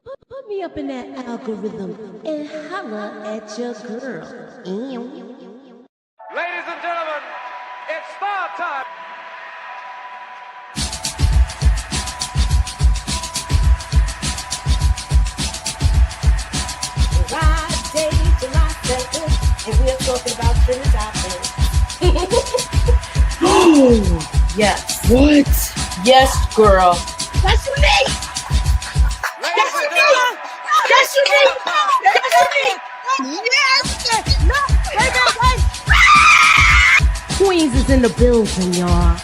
Put me up in that algorithm and holla at your girl. Ladies and gentlemen, it's star time. Friday, July 7th, and we're talking about trending topics. Oh, Yes. what? Yes, girl. That's unique. Ladies and gentlemen, That's unique. That's unique. Yes. No. Wait. Queens is in the building, y'all.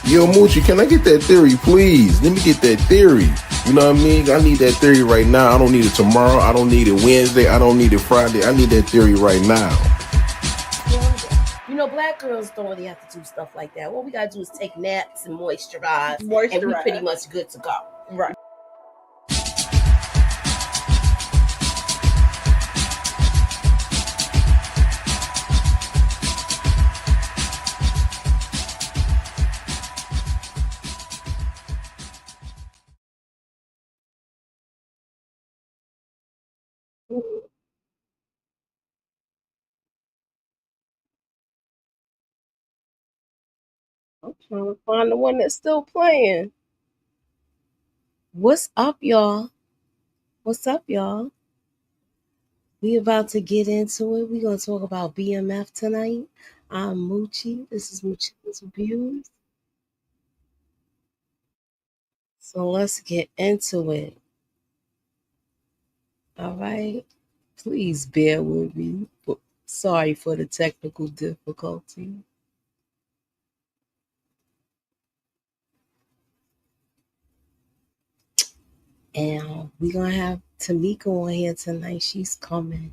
Yo, Moochie, can I get that theory, please? Let me get that theory. You know what I mean? I need that theory right now. I don't need it tomorrow. I don't need it Wednesday. I don't need it Friday. I need that theory right now. You know, black girls don't really have to do stuff like that. What we gotta do is take naps and moisturize. And we pretty much good to go. Right. I'm trying to find the one that's still playing. What's up, y'all? What's up, y'all? We about to get into it. We're gonna talk about BMF tonight. I'm Moochie. This is MOOCHILLA'S Views. So let's get into it. All right. Please bear with me. Sorry for the technical difficulty. And we're going to have Tamika on here tonight. She's coming.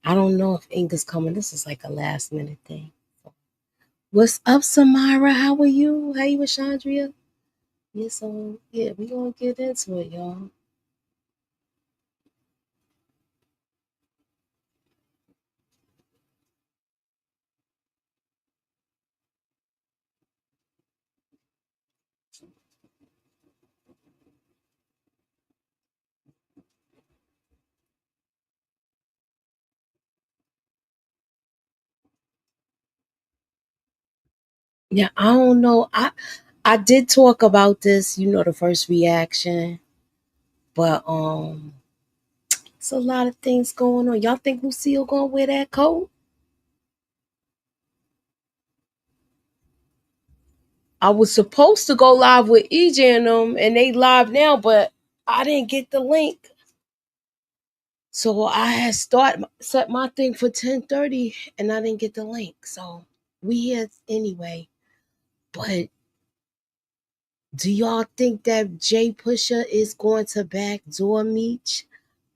I don't know if Inga's coming. This is like a last minute thing. What's up, Samira? How are you? How you, Ashandria? Yeah, so yeah, we're going to get into it, y'all. Yeah, I don't know. I did talk about this, you know, the first reaction, but it's a lot of things going on. Y'all think Lucille gonna wear that coat? I was supposed to go live with EJ and them, and they live now, but I didn't get the link. So I had set my thing for 10:30, and I didn't get the link. So we here anyway. But do y'all think that Jay Pusha is going to backdoor Meech?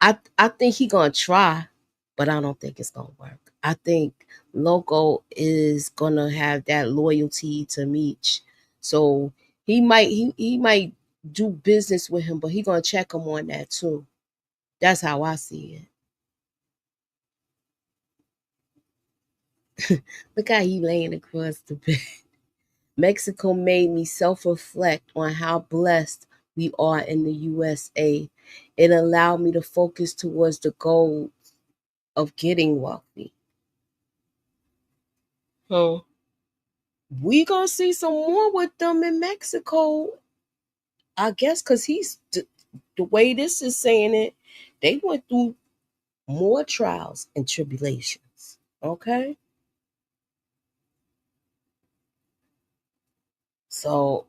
I think he gonna try, but I don't think it's gonna work. I think Loco is gonna have that loyalty to Meech, so he might do business with him, but he gonna check him on that too. That's how I see it. Look how he laying across the bed. Mexico made me self-reflect on how blessed we are in the USA. It allowed me to focus towards the goal of getting wealthy. We gonna see some more with them in Mexico, I guess, because he's the way this is saying it, they went through more trials and tribulations. Okay, so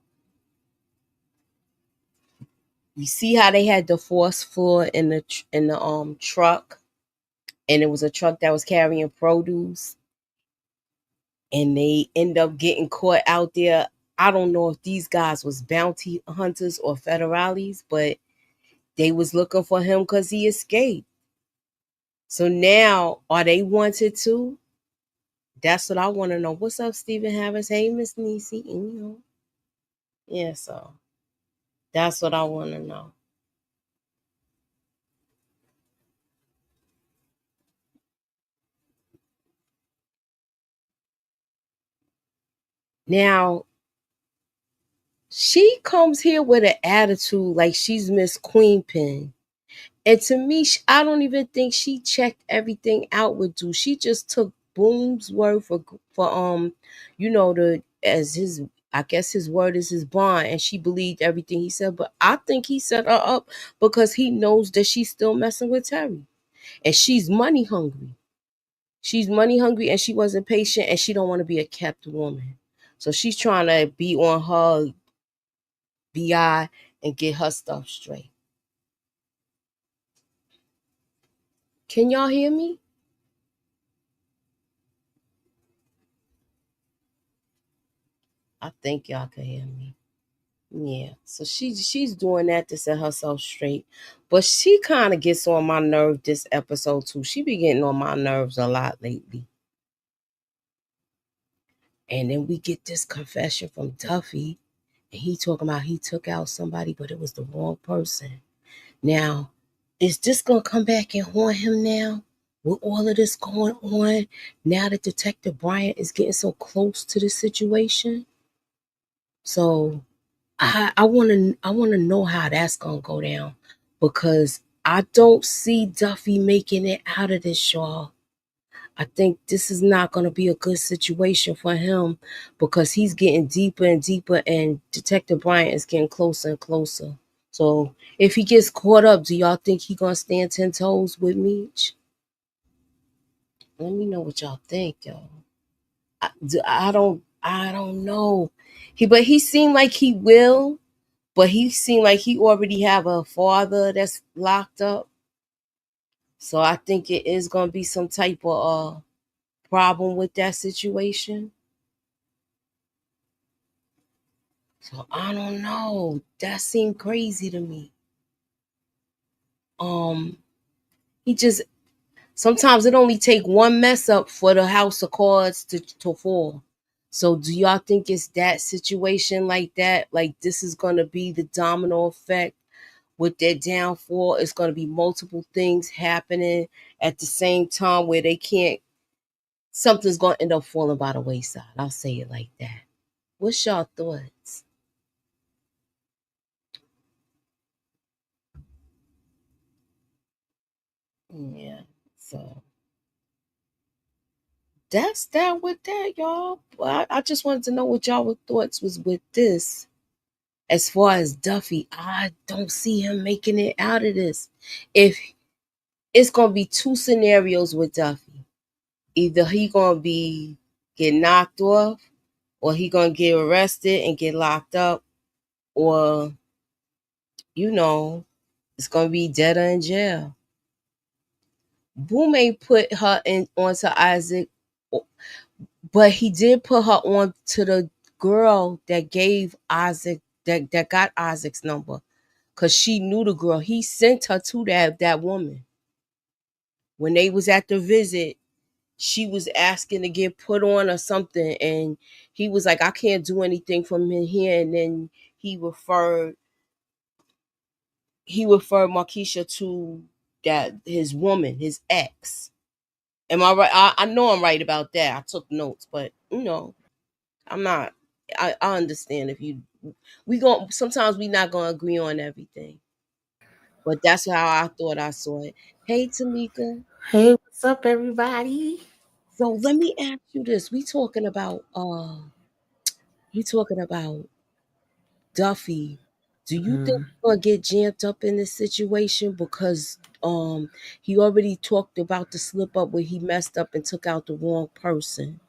you see how they had the force floor in the truck, and it was a truck that was carrying produce, and they end up getting caught out there. I don't know if these guys was bounty hunters or federales, but they was looking for him because he escaped. So now, are they wanted too? That's what I want to know. What's up, Stephen Harris? Hey, Miss Niecy. Yeah, so that's what I want to know. Now, She comes here with an attitude like she's Miss Queenpin. And to me, I don't even think she checked everything out with Du. She just took Boom's word for the as his, I guess his word is his bond, and she believed everything he said. But I think he set her up because he knows that she's still messing with Terry, and she's money hungry. She's money hungry, and she wasn't patient, and she don't want to be a kept woman. So she's trying to be on her bi and get her stuff straight. Can y'all hear me? I think y'all can hear me. Yeah. So she's doing that to set herself straight. But she kind of gets on my nerve this episode too. She be getting on my nerves a lot lately. And then we get this confession from Duffy. And he talking about he took out somebody, but it was the wrong person. Now, is this gonna come back and haunt him now? With all of this going on, now that Detective Bryant is getting so close to the situation? So I wanna know how that's gonna go down, because I don't see Duffy making it out of this, y'all. I think this is not gonna be a good situation for him, because he's getting deeper and deeper, and Detective Bryant is getting closer and closer. So if he gets caught up, do y'all think he gonna stand 10 toes with Meech? Let me know what y'all think, y'all. I don't know. He seemed like he will. But he seemed like he already have a father that's locked up. So I think it is going to be some type of problem with that situation. So I don't know. That seemed crazy to me. He just, sometimes it only take one mess up for the house of cards to fall. So do y'all think it's that situation like that? Like this is going to be the domino effect with their downfall? It's going to be multiple things happening at the same time where they can't, something's going to end up falling by the wayside. I'll say it like that. What's y'all thoughts? Yeah, so that's that with that, y'all. I just wanted to know what y'all thoughts was with this. As far as Duffy, I don't see him making it out of this. If it's gonna be two scenarios with Duffy, either he gonna be get knocked off, or he gonna get arrested and get locked up, or it's gonna be dead or in jail. Boom ain't put her in onto Isaac, but he did put her on to the girl that gave Isaac that got Isaac's number, because she knew the girl. He sent her to that woman. When they was at the visit, she was asking to get put on or something, and he was like, I can't do anything from in here. And then he referred Markeisha to that his woman, his ex. Am I right? I know I'm right about that. I took notes, but I'm not. I understand if you we going sometimes we not gonna agree on everything. But that's how I thought I saw it. Hey Tamika. Hey, what's up, everybody? So let me ask you this. We talking about Duffy. Do you think Mm-hmm. he's gonna get jammed up in this situation? Because he already talked about the slip up where he messed up and took out the wrong person.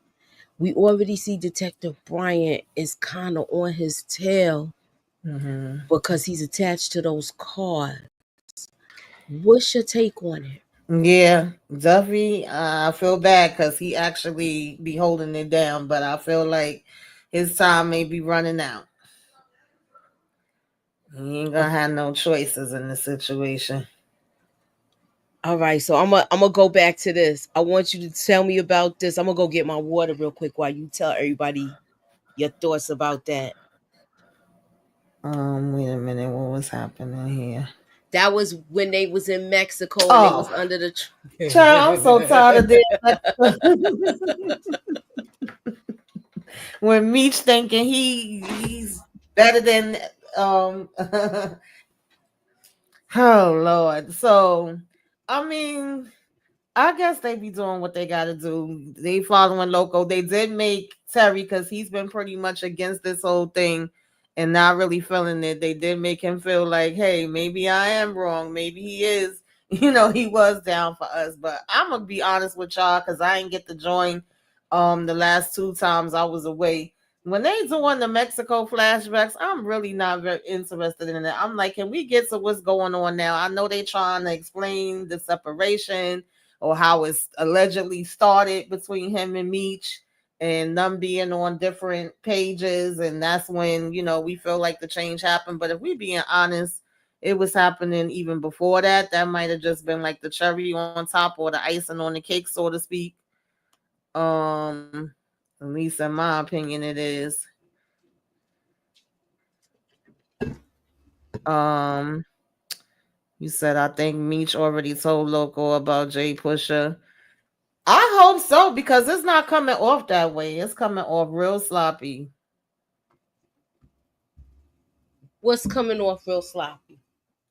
We already see Detective Bryant is kind of on his tail Mm-hmm. because he's attached to those cards. What's your take on it? Yeah, Duffy, I feel bad because he actually be holding it down, but I feel like his time may be running out. He ain't gonna have no choices in the situation. All right, so I'm gonna go back to this. I want you to tell me about this. I'm gonna go get my water real quick while you tell everybody your thoughts about that. Wait a minute, what was happening here? That was when they was in Mexico and they was Oh, under the child, I'm so tired of this. When Meech thinking he's better than oh Lord. So I mean, I guess they be doing what they gotta do. They following Loco. They did make Terry, because he's been pretty much against this whole thing and not really feeling it. They did make him feel like, hey, maybe I am wrong. Maybe he is, he was down for us. But I'm gonna be honest with y'all, because I didn't get to join the last 2 times I was away. When they doing the Mexico flashbacks, I'm really not very interested in it. I'm like, can we get to what's going on now? I know they trying to explain the separation or how it's allegedly started between him and Meech and them being on different pages. And that's when, we feel like the change happened. But if we being honest, it was happening even before that. That might have just been like the cherry on top or the icing on the cake, so to speak. At least in my opinion, it is. Um, you said I think Meech already told Loco about Jay Pusha. I hope so, because it's not coming off that way. It's coming off real sloppy. What's coming off real sloppy?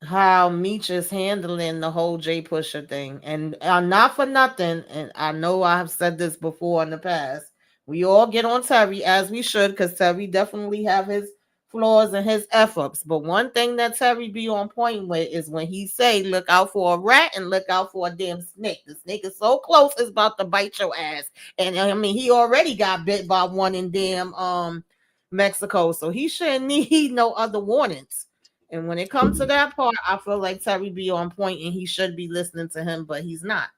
How Meech is handling the whole Jay Pusher thing. And not for nothing, and I know I have said this before in the past, we all get on Terry, as we should, because Terry definitely have his flaws and his F-ups. But one thing that Terry be on point with is when he say, look out for a rat and look out for a damn snake. The snake is so close, it's about to bite your ass. And I mean, he already got bit by one in damn Mexico, so he shouldn't need no other warnings. And when it comes to that part, I feel like Terry be on point and he should be listening to him, but he's not.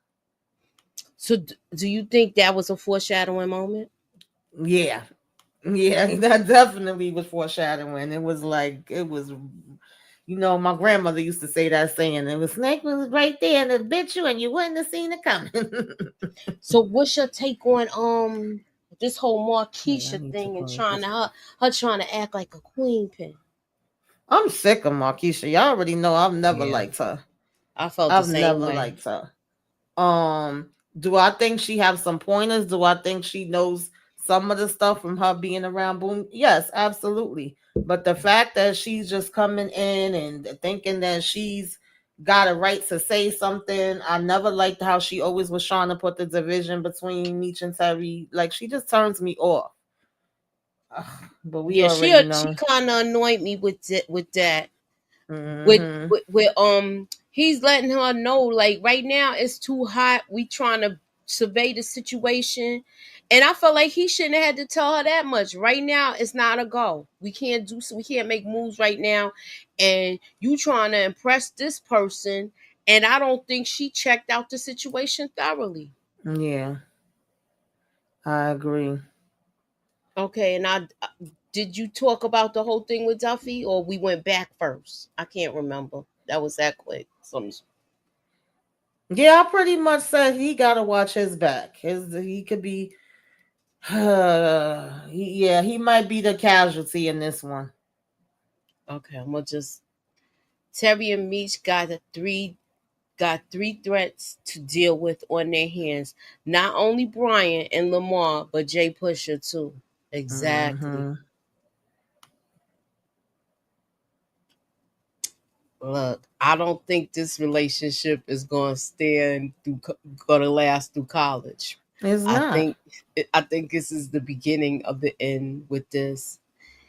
So, do you think that was a foreshadowing moment? Yeah. Yeah, that definitely was foreshadowing. It was like, my grandmother used to say that saying, it was snake was right there and it bit you and you wouldn't have seen it coming. So, what's your take on this whole Markeisha Wait, thing and her trying to act like a queen pin? I'm sick of Markeisha. Y'all already know I've never Yeah, liked her. I felt the I've same never way. liked her. Do I think she have some pointers? Do I think she knows some of the stuff from her being around Boom? Yes, absolutely. But the fact that she's just coming in and thinking that she's got a right to say something, I never liked how she always was trying to put the division between Meech and Terry. Like, she just turns me off. Ugh, but we Yeah, already she know. kind of annoyed me with that. Mm-hmm. He's letting her know, like, right now it's too hot. We trying to survey the situation, and I felt like he shouldn't have had to tell her that much. Right now it's not a go. We can't make moves right now, and you trying to impress this person, and I don't think she checked out the situation thoroughly. Yeah, I agree. Okay, and I did you talk about the whole thing with Duffy, or we went back first? I can't remember. That was that quick. Yeah, I pretty much said he got to watch his back. He could be he might be the casualty in this one. Okay, I'm gonna just Terry and Meech got three threats to deal with on their hands. Not only Brian and Lamar, but Jay Pusher too. Exactly. Mm-hmm. Look, I don't think this relationship is gonna last through college. It's I not. think I think this is the beginning of the end with this.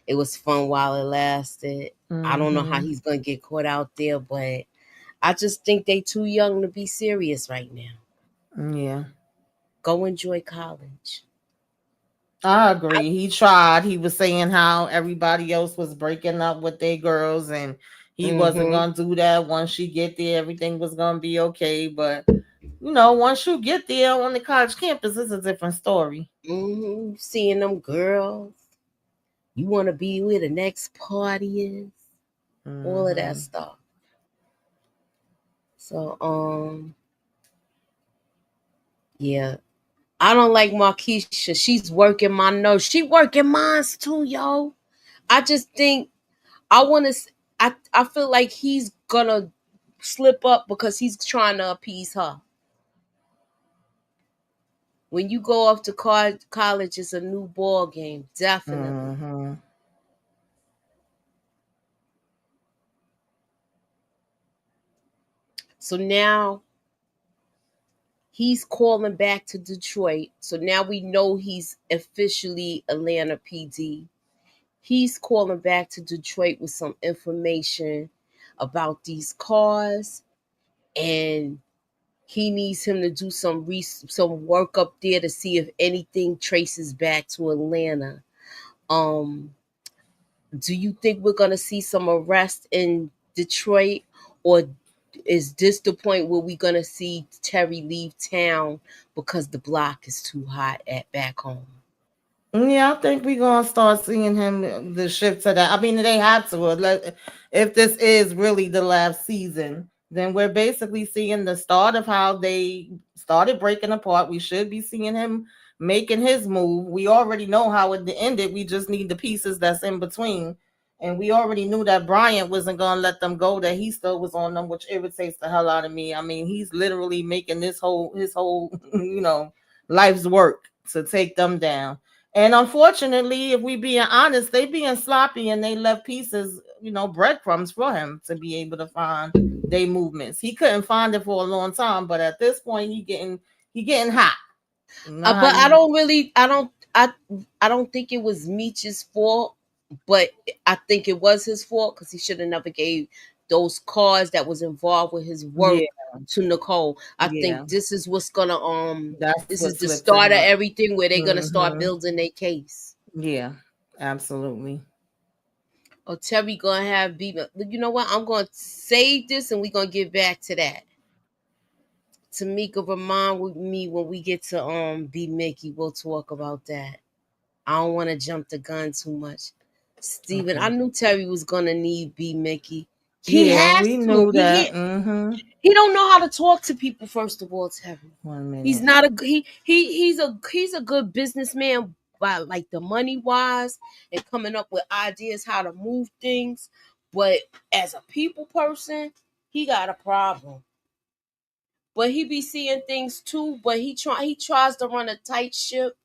It was fun while it lasted. I don't know how Mm-hmm. he's gonna get caught out there, but I just think they too young to be serious right now. Yeah, Go enjoy college. I I, agree. He tried. He was saying how everybody else was breaking up with their girls, and he wasn't mm-hmm, gonna do that. Once she get there, everything was gonna be okay. But once you get there on the college campus, it's a different story. mm-hmm. Seeing them girls, you want to be where the next party is, all of that Mm-hmm. stuff. So, yeah, I don't like Markeisha. She's working my nerves. She working mine too, yo. I just think I want to. I feel like he's gonna slip up because he's trying to appease her. When you go off to college, it's a new ball game, definitely. Mm-hmm. So now he's calling back to Detroit. So now we know he's officially Atlanta PD. He's calling back to Detroit with some information about these cars, and he needs him to do some work up there to see if anything traces back to Atlanta. Do you think we're gonna see some arrest in Detroit, or is this the point where we're gonna see Terry leave town because the block is too hot at back home? Yeah, I think we're gonna start seeing him the shift to that. I mean, they have to. If this is really the last season, then we're basically seeing the start of how they started breaking apart. We should be seeing him making his move. We already know how it ended. We just need the pieces that's in between. And we already knew that Bryant wasn't gonna let them go, that he still was on them, which irritates the hell out of me. I mean, he's literally making his whole life's work to take them down. And unfortunately, if we being honest, they being sloppy and they left pieces, breadcrumbs for him to be able to find their movements. He couldn't find it for a long time, but at this point, he getting hot. But I don't think it was Meech's fault, but I think it was his fault because he should have never gave those cars that was involved with his work to Nicole. I think this is what's gonna this is the start of everything where they're gonna start building their case. Yeah, absolutely. Oh, Terry gonna have beat. You know what? I'm gonna save this and we're gonna get back to that. Tamika, remind me when we get to be Mickey. We'll talk about that. I don't want to jump the gun too much. Steven, okay. I knew Terry was gonna need B Mickey. He has we to. Knew that. He don't know how to talk to people. First of all, Terry. 1 minute. He's not a he's a good businessman by like the money wise and coming up with ideas how to move things. But as a people person, he got a problem. But he be seeing things too. But he tries to run a tight ship.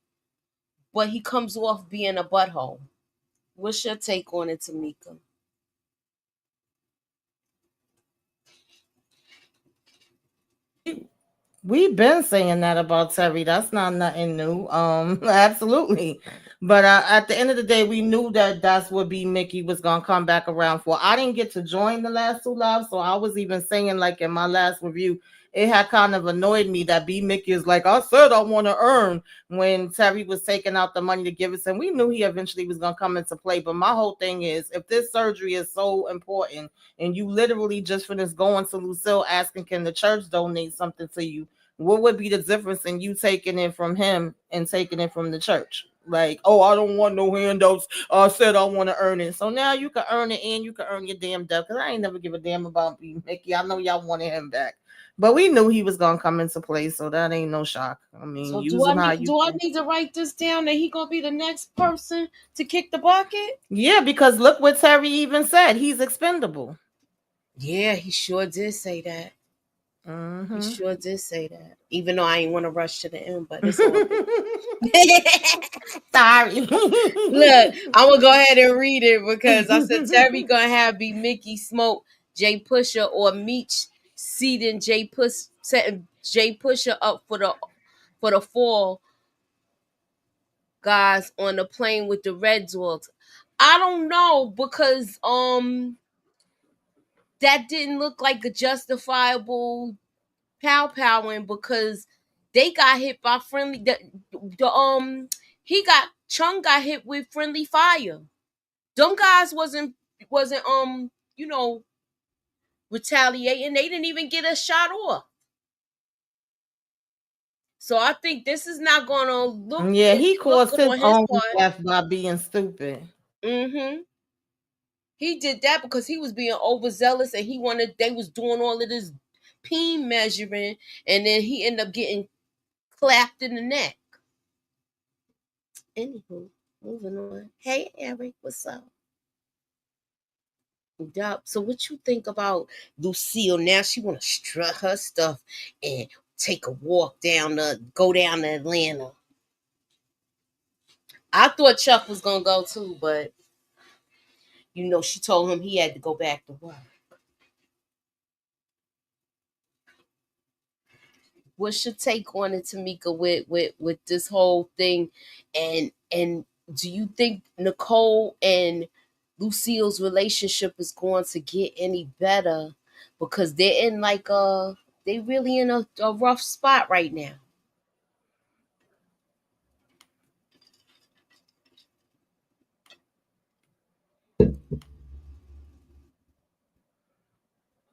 But he comes off being a butthole. What's your take on it, Tamika? We've been saying that about Terry. That's not nothing new. Absolutely. But at the end of the day, we knew that that's what B Mickey was gonna come back around for. I didn't get to join the last two lives, so I was even saying, like in my last review, it had kind of annoyed me that B Mickey is like, I said I want to earn, when Terry was taking out the money to give us, and we knew he eventually was gonna come into play. But my whole thing is, if this surgery is so important and you literally just finished going to Lucille asking, can the church donate something to you? What would be the difference in you taking it from him and taking it from the church? Like, oh, I don't want no handouts. I said I want to earn it. So now you can earn it and you can earn your damn death. Because I ain't never give a damn about B Mickey. I know y'all wanted him back. But we knew he was going to come into play, so that ain't no shock. I mean, so do I need to write this down that he going to be the next person to kick the bucket? Yeah, because look what Terry even said. He's expendable. Yeah, he sure did say that. He sure did say that. Even though I ain't want to rush to the end, but it's all sorry. Look, I'm gonna go ahead and read it because I said Terry gonna have be Mickey Smoke, Jay Pusha, or Meech setting Jay Pusha up for the fall guys on the plane with the Red Dogs. I don't know because that didn't look like a justifiable powing because they got hit by friendly Chung got hit with friendly fire. Them guys wasn't retaliating. They didn't even get a shot off. So I think this is not gonna look. Yeah, he caused his own death by being stupid. He did that because he was being overzealous and they was doing all of this peen measuring, and then he ended up getting clapped in the neck. Anywho, moving on. Hey Eric, what's up? Yup. So what you think about Lucille? Now she want to strut her stuff and take a walk go down to Atlanta. I thought Chuck was gonna go too, but she told him he had to go back to work. what's your take on it, Tamika, with this whole thing, and do you think Nicole and Lucille's relationship is going to get any better? Because they're in like they really in a rough spot right now.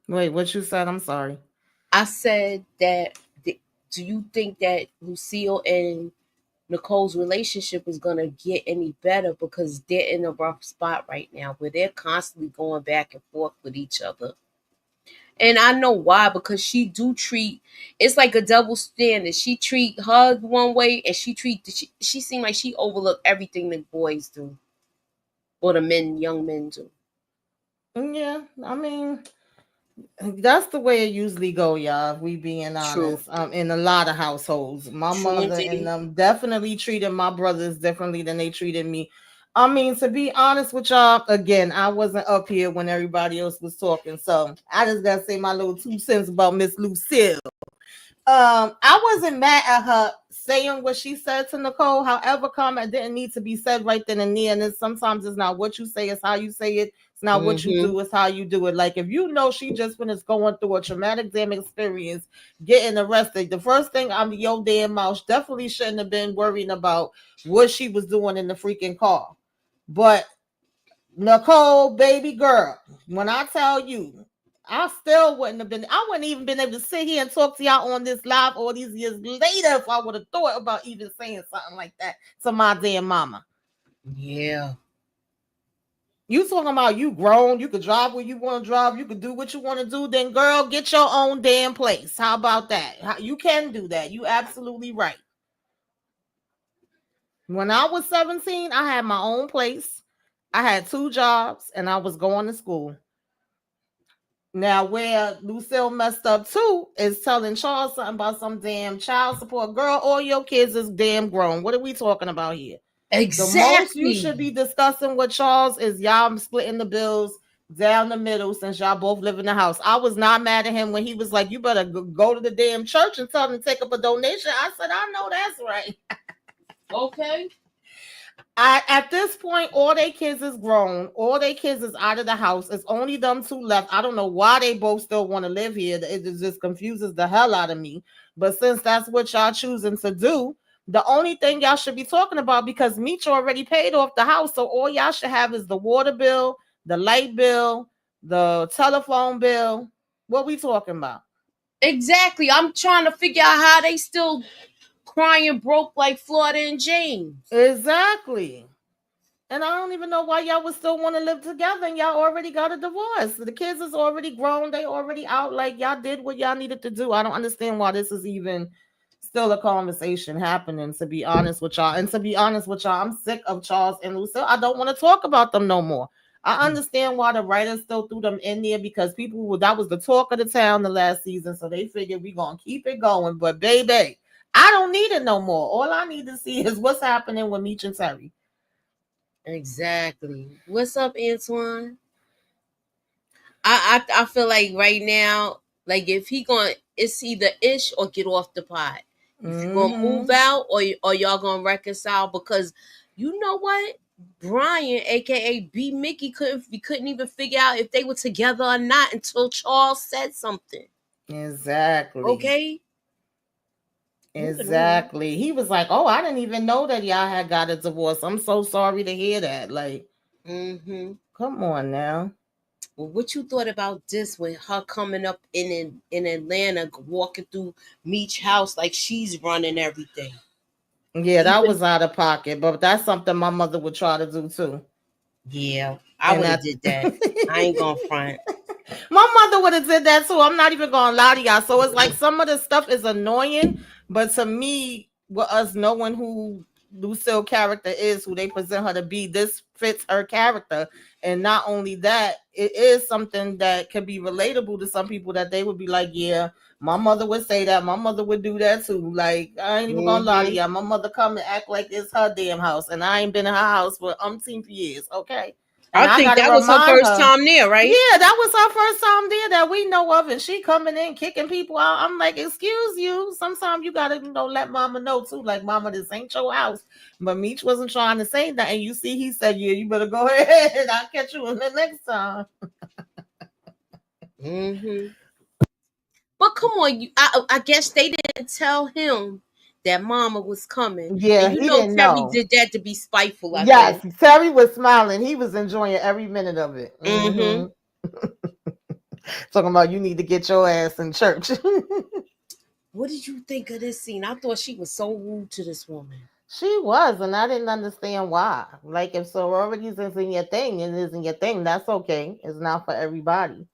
Wait, what you said? I'm sorry. I said that do you think that Lucille and Nicole's relationship is going to get any better, because they're in a rough spot right now where they're constantly going back and forth with each other? And I know why, because she do treat, it's like a double standard. She treat her one way, and she seem like she overlook everything the boys do, or the young men do. Yeah, I mean, that's the way it usually go, y'all. If we being honest, in a lot of households, my mother and them definitely treated my brothers differently than they treated me. I mean, to be honest with y'all, again, I wasn't up here when everybody else was talking, so I just gotta say my little 2 cents about Miss Lucille. I wasn't mad at her saying what she said to Nicole. However, comment didn't need to be said right then and there. And sometimes it's not what you say, it's how you say it. It's not what you do, it's how you do it. Like, if you know she just finished going through a traumatic damn experience, getting arrested, the first thing I'm your damn mouth definitely shouldn't have been worrying about what she was doing in the freaking car. But Nicole, baby girl, when I tell you, I wouldn't even been able to sit here and talk to y'all on this live all these years later if I would have thought about even saying something like that to my damn mama. Yeah. You talking about you grown, you could drive where you want to drive, you could do what you want to do, then girl, get your own damn place. How about that? You can do that. You absolutely right. When I was 17, I had my own place. I had 2 jobs and I was going to school. Now, where Lucille messed up too is telling Charles something about some damn child support. Girl, all your kids is damn grown. What are we talking about here? Exactly. The most you should be discussing with Charles is y'all splitting the bills down the middle, since y'all both live in the house. I was not mad at him when he was like, you better go to the damn church and tell them to take up a donation. I said, I know that's right. Okay. At this point, all their kids is grown. All their kids is out of the house. It's only them 2 left. I don't know why they both still want to live here. It just confuses the hell out of me. But since that's what y'all choosing to do, the only thing y'all should be talking about, because Meech already paid off the house, so all y'all should have is the water bill, the light bill, the telephone bill. What we talking about? Exactly. I'm trying to figure out how they still crying broke like Florida and James. Exactly. And I don't even know why y'all would still want to live together, and y'all already got a divorce. The kids is already grown. They already out. Like, y'all did what y'all needed to do. I don't understand why this is even still a conversation happening, to be honest with y'all. And to be honest with y'all, I'm sick of Charles and Lucille. I don't want to talk about them no more. I understand why the writers still threw them in there, because that was the talk of the town the last season. So they figured we going to keep it going. But baby, I don't need it no more. All I need to see is what's happening with Meech and Terry. Exactly. What's up, Antoine? I feel like right now, like, if he it's either ish or get off the pot. If you're gonna move out, or y'all gonna reconcile, because you know what? Brian, aka B Mickey, couldn't even figure out if they were together or not until Charles said something. Exactly. Okay. Exactly. He was like, "Oh, I didn't even know that y'all had got a divorce. I'm so sorry to hear that." Like, come on now. Well, what you thought about this, with her coming up in Atlanta, walking through Meech house like she's running everything? Yeah, that was out of pocket, but that's something my mother would try to do too. Yeah, I would have did that. I ain't gonna front. My mother would have did that too. I'm not even gonna lie to y'all. So it's like some of the stuff is annoying, but to me, with us knowing who Lucille character is, who they present her to be, this fits her character. And not only that, it is something that can be relatable to some people, that they would be like, yeah, my mother would say that, my mother would do that too. Like, I ain't even gonna lie to y'all. My mother come and act like it's her damn house, and I ain't been in her house for umpteen years. Okay. And I I think gotta that was her remind first her. time there, right? Yeah, that was her first time there that we know of, and she coming in kicking people out. I'm like, excuse you. Sometimes you gotta, let mama know too. Like, mama, this ain't your house. But Meech wasn't trying to say that, and you see, he said, "Yeah, you better go ahead. I'll catch you in the next time." But come on, I guess they didn't tell him that Mama was coming, Yeah, and he didn't Terry know. did that to be spiteful. I Yes, think. Terry was smiling. He was enjoying every minute of it. Talking about you need to get your ass in church. What did you think of this scene? I thought she was so rude to this woman. She was, and I didn't understand why. Like, if sororities isn't your thing, it isn't your thing. That's okay. It's not for everybody.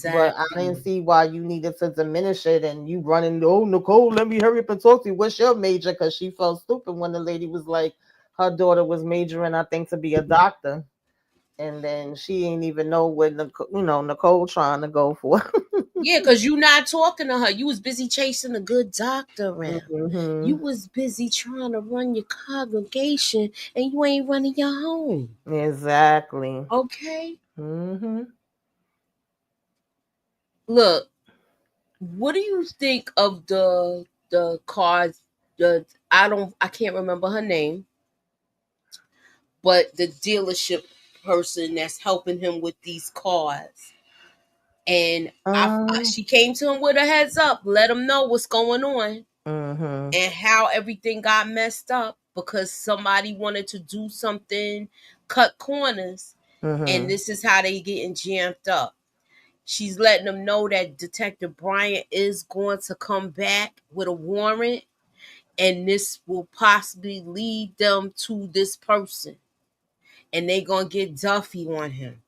But I didn't Exactly. see why you needed to diminish it and you running, oh, Nicole, let me hurry up and talk to you. What's your major? Because she felt stupid when the lady was like, her daughter was majoring, I think, to be a doctor. And then she didn't even know what, Nicole trying to go for. Yeah, because you not talking to her. You was busy chasing a good doctor around. You Mm-hmm. was busy trying to run your congregation, and you ain't running your home. Exactly. Okay? Mm-hmm. Look, what do you think of the cards? I can't remember her name, but the dealership person that's helping him with these cars. And Um, she came to him with a heads up, let him know what's going on mm-hmm. and how everything got messed up because somebody wanted to do something, cut corners, and Mm-hmm. this is how they getting jammed up. She's letting them know that Detective Bryant is going to come back with a warrant, and this will possibly lead them to this person, and they gonna get Duffy on him.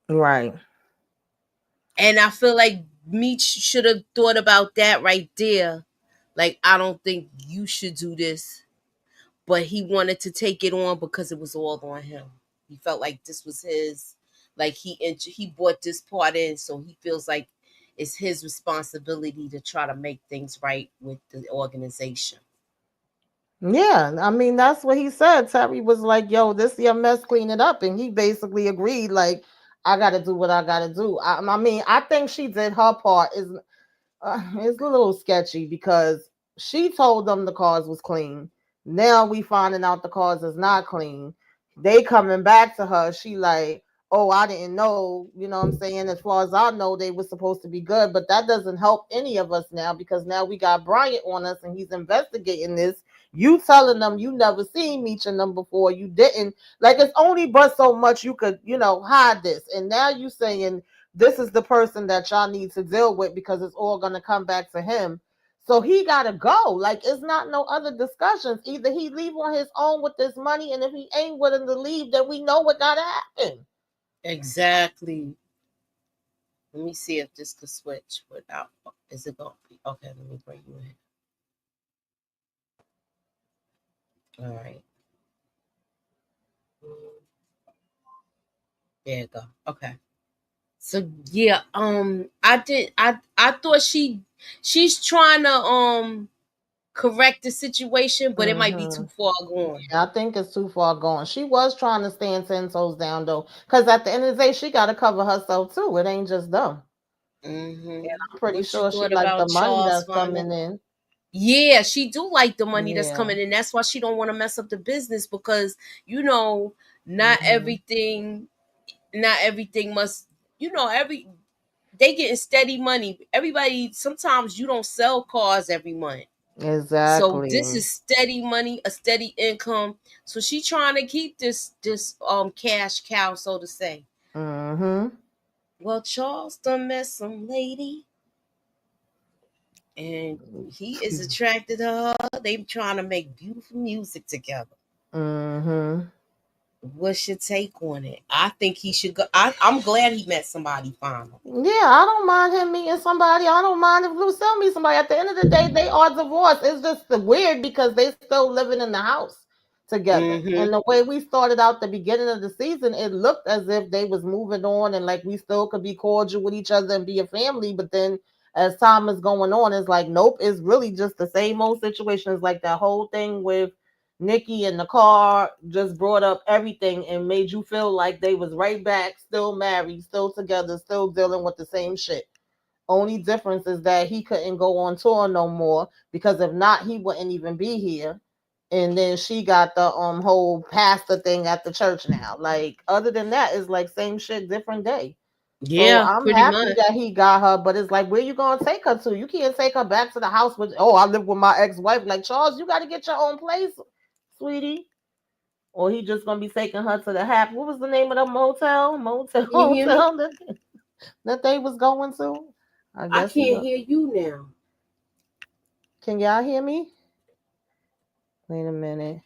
Right. And I feel like Meech should have thought about that right there. Like, I don't think you should do this, but he wanted to take it on because it was all on him. He felt like this was his, like he brought this part in, so he feels like it's his responsibility to try to make things right with the organization. Yeah, I mean that's what he said. Terry was like, "Yo, this your mess, clean it up," and he basically agreed. Like, I got to do what I got to do. I mean, I think she did her part. It's a little sketchy because she told them the cars was clean. Now we finding out the cars is not clean. They coming back to her. She like, oh, I didn't know. You know what I'm saying? As far as I know, they were supposed to be good, but that doesn't help any of us now because now we got Bryant on us and he's investigating this. You telling them you never seen Meech and them before. You didn't. Like, it's only but so much you could, hide this. And now you saying this is the person that y'all need to deal with because it's all going to come back to him. So he got to go. Like, it's not no other discussions. Either he leave on his own with this money, and if he ain't willing to leave, then we know what got to happen. Exactly. Let me see if this could switch without. Is it going to be okay? Let me bring you in. All right. There you go. Okay. So yeah, I thought she's trying to correct the situation, but it might be Mm-hmm. too far gone. Yeah, I think it's too far gone. She was trying to stand 10 toes down, though, because at the end of the day, she got to cover herself, too. It ain't just them. And I'm pretty What you sure she thought like the about money Charles that's finding? coming in. Yeah, she do like the money that's Yeah. coming in. That's why she don't want to mess up the business because you know not Mm-hmm. everything, not everything must. Every they getting steady money. Everybody sometimes you don't sell cars every month. So this Exactly. is steady money, a steady income. So she trying to keep this cash cow, so to say. Mm-hmm. Well, Charles done met some lady, and he is attracted to her. They trying to make beautiful music together. Mm-hmm. What's your take on it? I think he should go. I'm glad he met somebody finally. Yeah, I don't mind him meeting somebody. I don't mind if Lucille meets somebody. At the end of the day, they are divorced. It's just weird because they still living in the house together. And Mm-hmm. the way we started out the beginning of the season, it looked as if they was moving on and like we still could be cordial with each other and be a family. But then as time is going on, it's like, nope, it's really just the same old situation. It's like that whole thing with Nikki in the car just brought up everything and made you feel like they was right back, still married, still together, still dealing with the same shit. Only difference is that he couldn't go on tour no more, because if not, he wouldn't even be here. And then she got the whole pastor thing at the church now. Like, other than that, it's like same shit, different day. So Yeah, I'm pretty happy much. that he got her, but it's like, where you gonna take her to? You can't take her back to the house with, oh, I live with my ex-wife. Like, Charles, you gotta get your own place, sweetie. Or he just gonna be taking her to the what was the name of the motel Can you hear me? hotel that they was going to? I I guess he can't go. hear you now. Can y'all hear me? Wait a minute.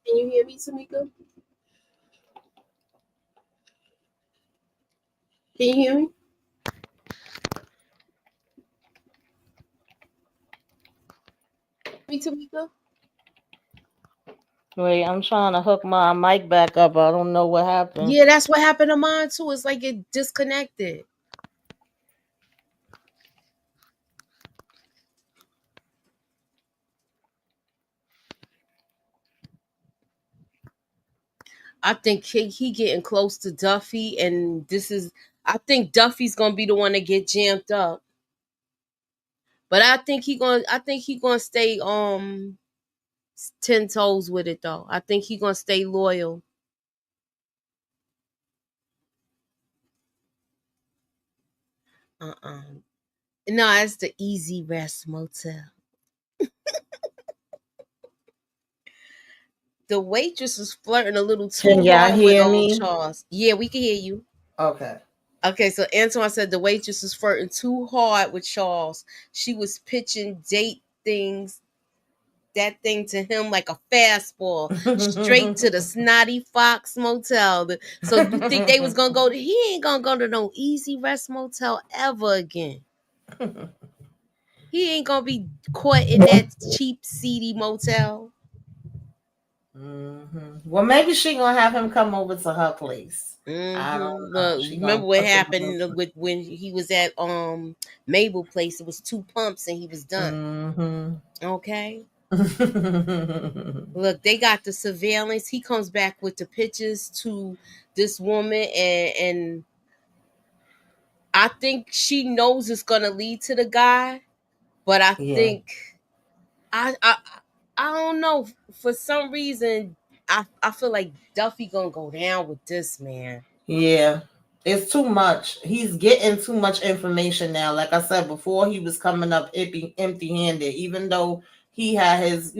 Can you hear me, Tamika? Can you hear me? Me, Tamika? Wait, I'm trying to hook my mic back up. I don't know what happened. Yeah, that's what happened to mine too. It's like it disconnected. I think he getting close to Duffy, and I think Duffy's gonna be the one to get jammed up. But I think he gonna stay 10 toes with it though. I think he gonna stay loyal. Uh-uh. No, it's the Easy Rest Motel. The waitress was flirting a little Can too y'all hard with hear old me? Charles. Yeah, we can hear you. Okay. Okay, so Antoine said the waitress was flirting too hard with Charles. She was pitching that thing to him like a fastball, straight to the Snotty Fox Motel. So you think they was gonna go to? He ain't gonna go to no Easy Rest Motel ever again. He ain't gonna be caught in that cheap, seedy motel. Well, maybe she gonna have him come over to her place. I don't know. Look, She remember gonna what put them on. happened with when he was at Mabel place? It was 2 pumps and he was done. Okay. Look, they got the surveillance. He comes back with the pictures to this woman, and I think she knows it's gonna lead to the guy, but I Yeah. think I don't know. For some reason, I feel like Duffy gonna go down with this man. Yeah. It's too much. He's getting too much information now. Like I said before, he was coming up empty-handed, even though he had his,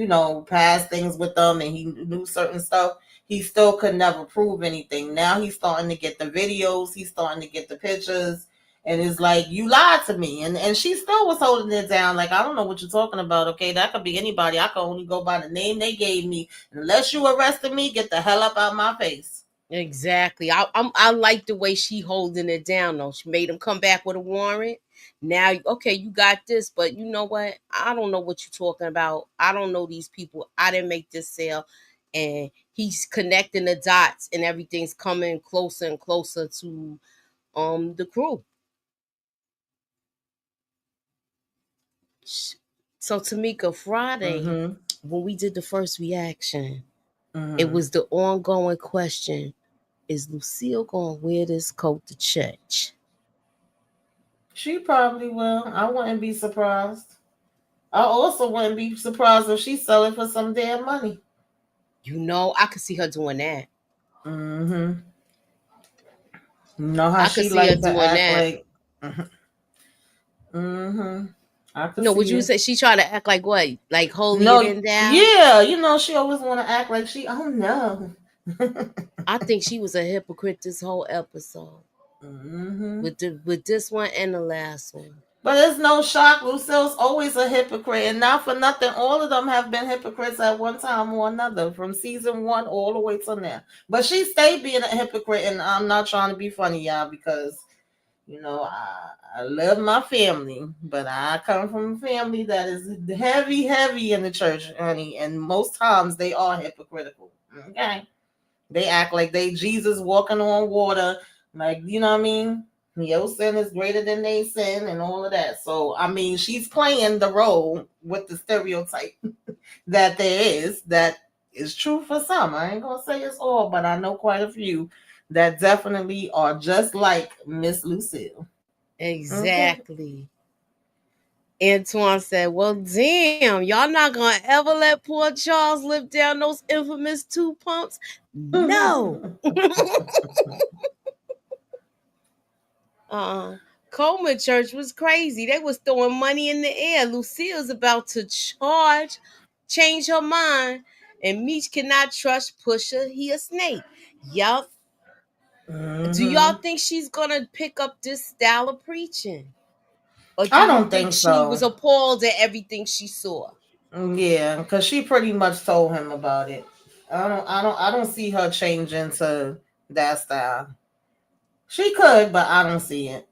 past things with them and he knew certain stuff. He still could never prove anything. Now he's starting to get the videos. He's starting to get the pictures. And it's like, you lied to me. And she still was holding it down. Like, I don't know what you're talking about. Okay, that could be anybody. I can only go by the name they gave me. Unless you arrested me, get the hell up out my face. Exactly. I like the way she holding it down though. She made him come back with a warrant. Now, okay, you got this, but you know what? I don't know what you're talking about. I don't know these people. I didn't make this sale, and he's connecting the dots, and everything's coming closer and closer to the crew. So Tamika, Friday when we did the first reaction, it was the ongoing question: is Lucille gonna wear this coat to church? She probably will. I wouldn't be surprised. I also wouldn't be surprised if she sell it for some damn money. You know, I could see her doing that. You know how I could she see her like to doing act that. like. I could No, would see you it. say she try to act like what? Like holier No, than thou? yeah, she always want to act like she. Oh no. I think she was a hypocrite this whole episode. With this one and the last one. But it's no shock. Lucille's always a hypocrite, and not for nothing. All of them have been hypocrites at one time or another, from season 1 all the way to now. But she stayed being a hypocrite, and I'm not trying to be funny, y'all, because I love my family, but I come from a family that is heavy in the church, honey, and most times they are hypocritical. Okay. They act like they Jesus walking on water, like, you know what I mean? Your sin is greater than they sin and all of that. So I mean, she's playing the role with the stereotype that there is, that is true for some. I ain't gonna say it's all, but I know quite a few that definitely are just like Miss Lucille. Exactly. Antoine said, well, damn, y'all not gonna ever let poor Charles live down those infamous 2 pumps? No. Coleman Church was crazy. They was throwing money in the air. Lucille's about to change her mind, and Meech cannot trust Pusha. He a snake. Yup. Do y'all think she's gonna pick up this style of preaching? Or do I you don't think think she so. was appalled at everything she saw? Yeah, because she pretty much told him about it. I don't see her changing to that style. She could, but I don't see it.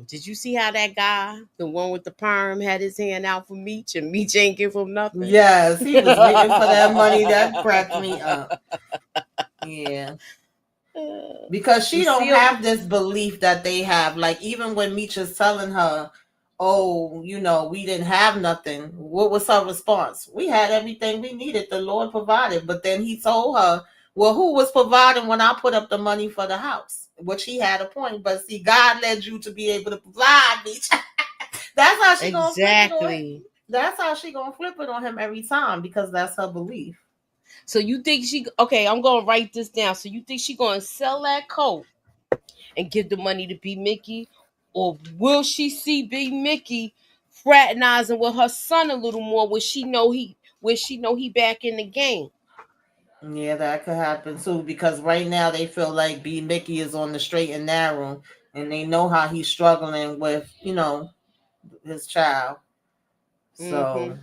Did you see how that guy, the one with the perm, had his hand out for Meech and Meech ain't give him nothing? Yes, he was waiting for that money. That cracked me up. Yeah. Because she don't Lucille, have this belief that they have. Like, even when Meech is telling her, oh, we didn't have nothing, what was her response? We had everything we needed. The Lord provided. But then he told her, well, who was providing when I put up the money for the house? Which he had a point. But see, God led you to be able to provide, Meech. That's how she gonna flip it on him. That's how she gonna flip it on him every time, because that's her belief. So you think okay, I'm gonna write this down. So you think she gonna sell that coat and give the money to B Mickey? Or will she see B Mickey fraternizing with her son a little more when she know he back in the game? Yeah, that could happen too, because right now they feel like B Mickey is on the straight and narrow, and they know how he's struggling with, his child. So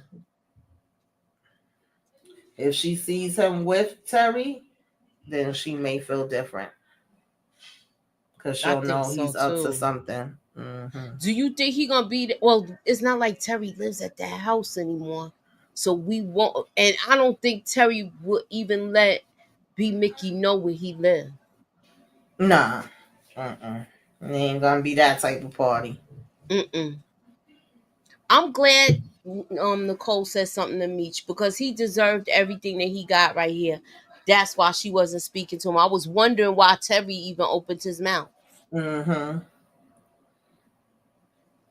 if she sees him with Terry, then she may feel different, because I she'll think know so he's up to too. something. Do you think he gonna be? Well, it's not like Terry lives at that house anymore, so we won't. And I don't think Terry would even let B Mickey know where he lived. Nah. It ain't gonna be that type of party. Mm-mm. I'm glad Nicole said something to Meech because he deserved everything that he got right here. That's why she wasn't speaking to him. I was wondering why Terry even opened his mouth.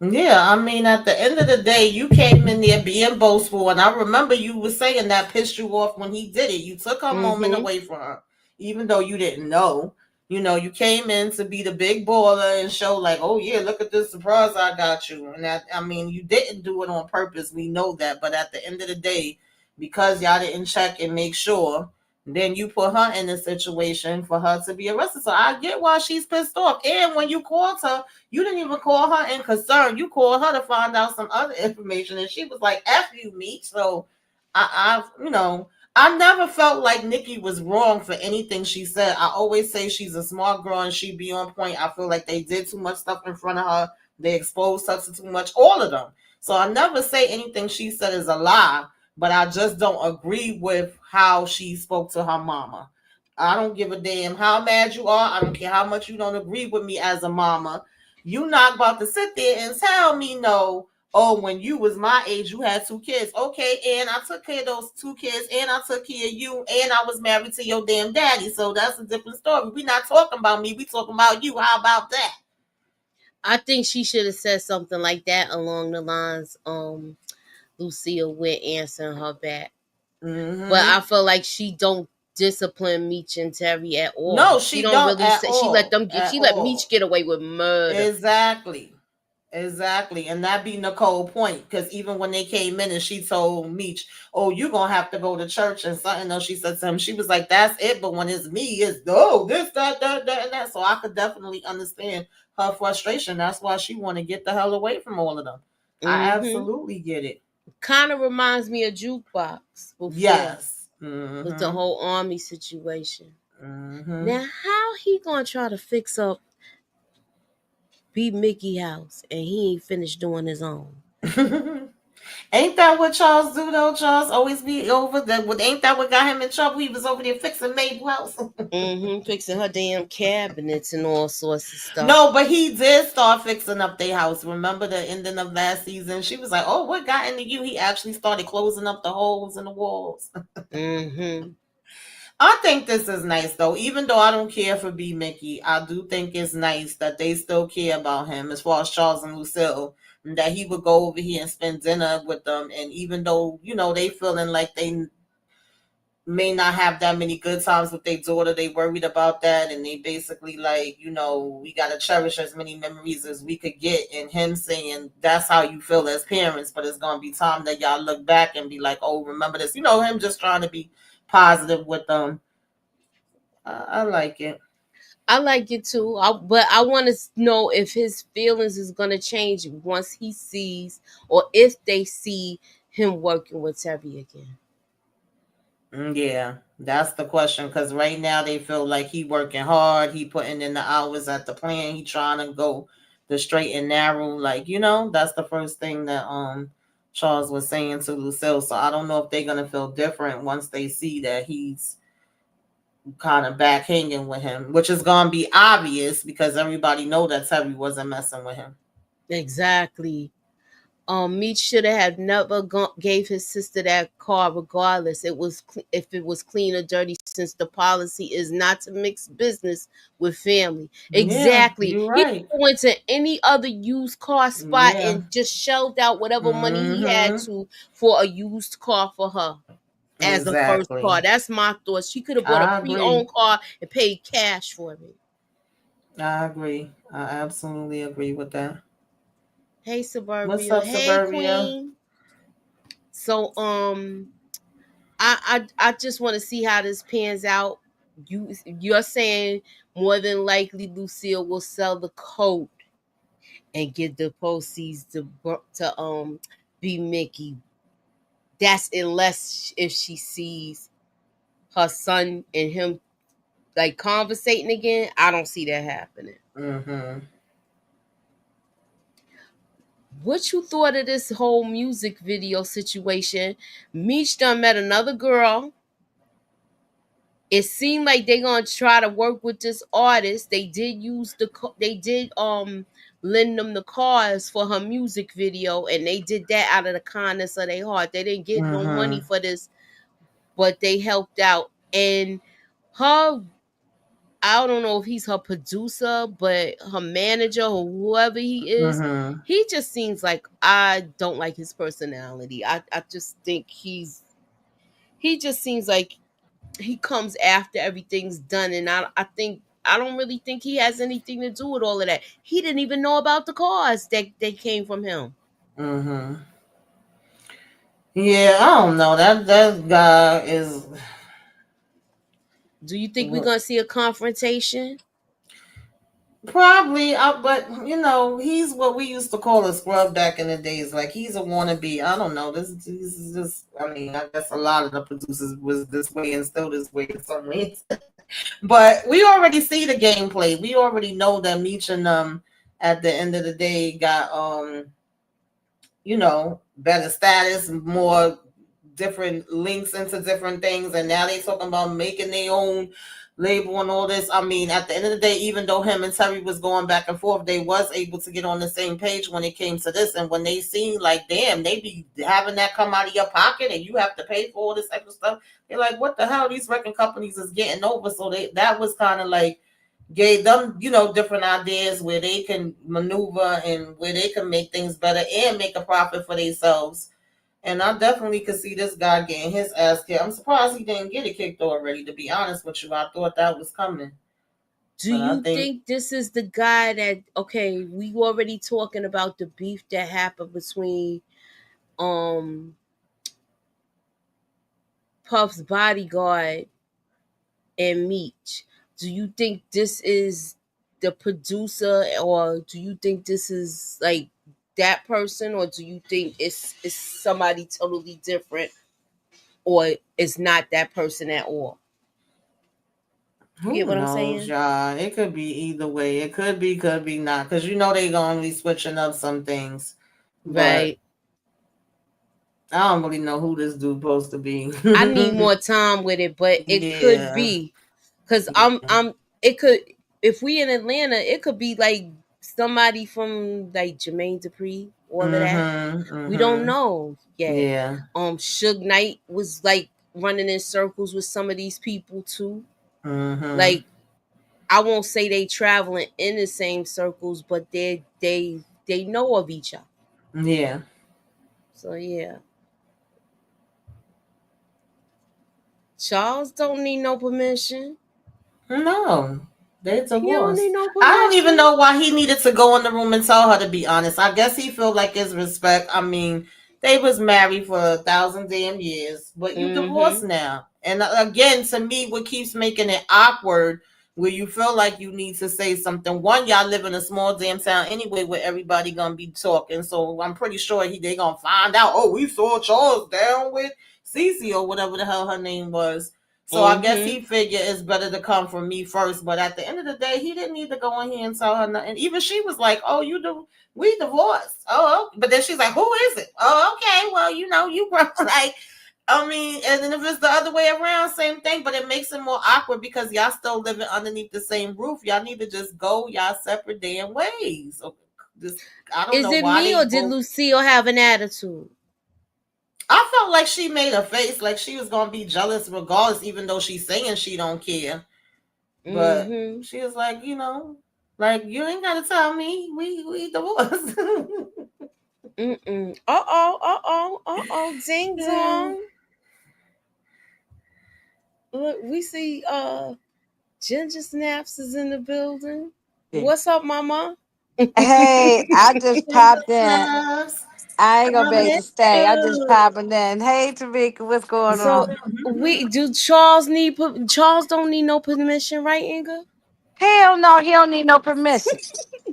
Yeah, I mean, at the end of the day, you came in there being boastful, and I remember you were saying that pissed you off when he did it. You took her moment away from her, even though you didn't know. You came in to be the big baller and show like, oh yeah, look at this surprise I got you. And that, I mean, you didn't do it on purpose. We know that, but at the end of the day, because y'all didn't check and make sure, then you put her in a situation for her to be arrested. So I get why she's pissed off. And when you called her, you didn't even call her in concern. You called her to find out some other information, and she was like, "F you, Meech." So, I never felt like Nikki was wrong for anything she said. I always say she's a smart girl and she be on point. I feel like they did too much stuff in front of her. They exposed her to too much, all of them. So I never say anything she said is a lie, but I just don't agree with how she spoke to her mama. I don't give a damn how mad you are. I don't care how much you don't agree with me as a mama. You not about to sit there and tell me no. Oh, when you was my age, you had 2 kids. Okay, and I took care of those 2 kids, and I took care of you, and I was married to your damn daddy. So that's a different story. We not talking about me. We talking about you. How about that? I think she should have said something like that along the lines Lucille went answering her back. But I feel like she don't discipline Meech and Terry at all. No, She she don't don't really at say she let all. them get At she let Meech all. get away with murder. Exactly. And that be Nicole point, because even when they came in and she told Meech, oh, you're gonna have to go to church and something else, she said to him, she was like, that's it, but when it's me, it's this, that, and that. So I could definitely understand her frustration. That's why she want to get the hell away from all of them. I absolutely get it. Kind of reminds me of Jukebox before. Yes. With the whole army situation. Now how he gonna try to fix up B Mickey house and he ain't finished doing his own? Ain't that what Charles do though? Charles always be over that. Ain't that what got him in trouble? He was over there fixing Mabel house. Fixing her damn cabinets and all sorts of stuff. No, but he did start fixing up their house. Remember the ending of last season? She was like, "Oh, what got into you?" He actually started closing up the holes in the walls. I think this is nice though. Even though I don't care for B Mickey, I do think it's nice that they still care about him as far as Charles and Lucille. And that he would go over here and spend dinner with them. And even though, they feeling like they may not have that many good times with their daughter, they worried about that. And they basically like, we got to cherish as many memories as we could get. And him saying, that's how you feel as parents. But it's going to be time that y'all look back and be like, oh, remember this. Him just trying to be positive with them. I like it. I like it too. But I want to know if his feelings is going to change once he sees, or if they see him working with Terry again. Yeah, that's the question. Because right now they feel like he working hard. He putting in the hours at the plant. He trying to go the straight and narrow. Like, that's the first thing that Charles was saying to Lucille. So I don't know if they're going to feel different once they see that he's kind of back hanging with him, which is going to be obvious because everybody know that Terry wasn't messing with him. Exactly. Meech should have never gave his sister that car regardless. If it was clean or dirty, since the policy is not to mix business with family. Exactly. Yeah, you're right. He went to any other used car spot and just shelled out whatever money he had to for a used car for her. As the first car. That's my thought. She could have bought a pre-owned car and paid cash for it. I agree. I absolutely agree with that. Hey, Suburbia. What's up, Suburbia? Queen. So I just want to see how this pans out. You're saying more than likely Lucille will sell the coat and get the proceeds to B Mickey. That's unless if she sees her son and him like conversating again. I don't see that happening. What you thought of this whole music video situation? Meech done met another girl. It seemed like they gonna try to work with this artist. They did lend them the cars for her music video, and they did that out of the kindness of their heart. They didn't get no money for this, but they helped out. And her, I don't know if he's her producer, but her manager or whoever he is, he just seems like, I don't like his personality. I just think he just seems like he comes after everything's done, and I don't really think he has anything to do with all of that. He didn't even know about the cars that came from him. Yeah, I don't know. That guy is. Do you think we're gonna see a confrontation? Probably, but he's what we used to call a scrub back in the days. Like he's a wannabe. I don't know. This is just. I mean, I guess a lot of the producers was this way and still this way in some ways. But we already see the gameplay. We already know that Meech and at the end of the day got better status, more different links into different things, and now they talking about making their own label and all this. I mean, at the end of the day, even though him and Terry was going back and forth, they was able to get on the same page when it came to this. And when they seen like, damn, they be having that come out of your pocket and you have to pay for all this extra stuff, they're like, what the hell? These record companies is getting over. So that was kind of like gave them, different ideas where they can maneuver and where they can make things better and make a profit for themselves. And I definitely could see this guy getting his ass kicked. I'm surprised he didn't get it kicked already, to be honest with you. I thought that was coming. Do you think this is the guy that, okay, we already talking about the beef that happened between Puff's bodyguard and Meech. Do you think this is the producer, or do you think this is like that person, or do you think it's somebody totally different, or it's not that person at all? You get what I'm saying? Yeah, it could be either way. It could be not, because they gonna be switching up some things, right? I don't really know who this dude supposed to be. I need more time with it, but it could Yeah. be because Yeah. it could, if we in Atlanta, it could be like somebody from like Jermaine Dupri, all of that. We don't know yet. Yeah. Suge Knight was like running in circles with some of these people too. Mm-hmm. Like, I won't say they traveling in the same circles, but they know of each other. Yeah. So yeah. Charles don't need no permission. No, they He don't need divorced. no I don't even permission. know why he needed to go in the room and tell her, to be honest. I guess he felt like it's respect. I mean, they was married for 1,000 damn years, but you divorced Mm-hmm. now. And again, to me, what keeps making it awkward, where you feel like you need to say something. One, y'all live in a small damn town anyway, where everybody gonna be talking. So I'm pretty sure they gonna find out. Oh, we saw Charles down with Cece or whatever the hell her name was. So I guess Mm-hmm. he figured it's better to come from me first. But at the end of the day, he didn't need to go in here and tell her nothing. Even she was like, "Oh, we divorced." Oh, but then she's like, "Who is it?" Oh, okay. Well, you grown. Like, I mean, and then if it's the other way around, same thing. But it makes it more awkward because y'all still living underneath the same roof. Y'all need to just go y'all separate damn ways. So just, I don't Is know it why me they or did both. Lucille have an attitude? I felt like she made a face like she was gonna be jealous regardless, even though she's saying she don't care. But Mm-hmm. she was like, like you ain't gotta tell me we divorced. Mm-mm. Ding Yeah. dong. Look, we see Ginger Snaps is in the building. What's up, mama? Hey, I just popped in. Loves, I ain't gonna I be able to miss stay. I just you. popping in. Hey, Tamika, what's going So on? we do Charles need Charles don't need no permission, right, Inga? Hell no, he don't need no permission.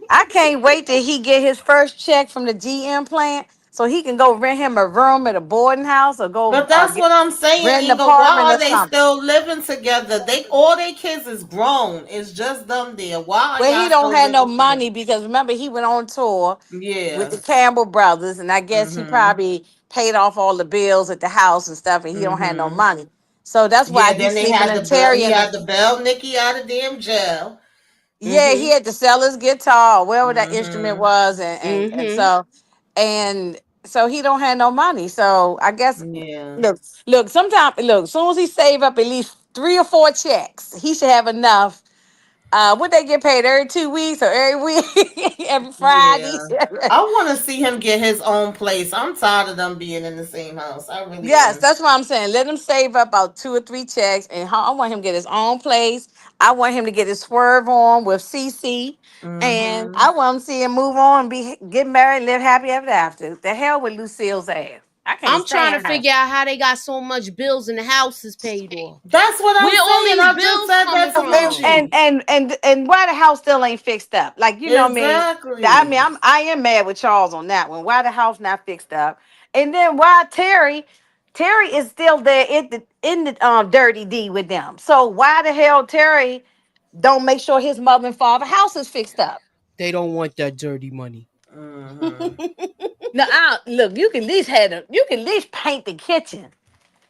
I can't wait till he get his first check from the GM plant so he can go rent him a room at a boarding house or go But that's get what I'm saying, rent an Inga. Why apartment are or they something. still living together? All their kids is grown. It's just them there. Why are Well, he y'all don't still have no living money together? because remember he went on tour with the Yeah. Campbell brothers, and I guess he Mm-hmm. probably paid off all the bills at the house and stuff, and he don't have no Mm-hmm. money. So that's why Yeah, he's then they sleeping had in to bail. Terry He and had to bail Nikki out of damn jail. yeah, he Mm-hmm. had to sell his guitar, wherever that instrument Mm-hmm. was, and Mm-hmm. so he don't have no money. So I guess Yeah. look, sometime look, as soon as he save up at least 3 or 4 checks, he should have enough. Would they get paid every 2 weeks or every week, every Friday? Yeah. I want to see him get his own place. I'm tired of them being in the same house. I really Yes, am. that's what I'm saying. Let him save up about 2 or 3 checks, and I want him to get his own place. I want him to get his swerve on with CC, and Mm-hmm. I want him to see him move on and get married, live happy ever after. The hell with Lucille's ass. I can't I'm trying to stand her. figure out how they got so much bills and the house is paid off. That's what I'm Where all saying. these I just bills said that coming to And from? and Moochie. and and why the house still ain't fixed up? Like you know what I mean? I mean, Exactly. I am mad with Charles on that one. Why the house not fixed up? And then why Terry is still there in the dirty D with them. So why the hell Terry don't make sure his mother and father house is fixed up? They don't want that dirty money. Mm-hmm. Now, look, you can at least paint the kitchen.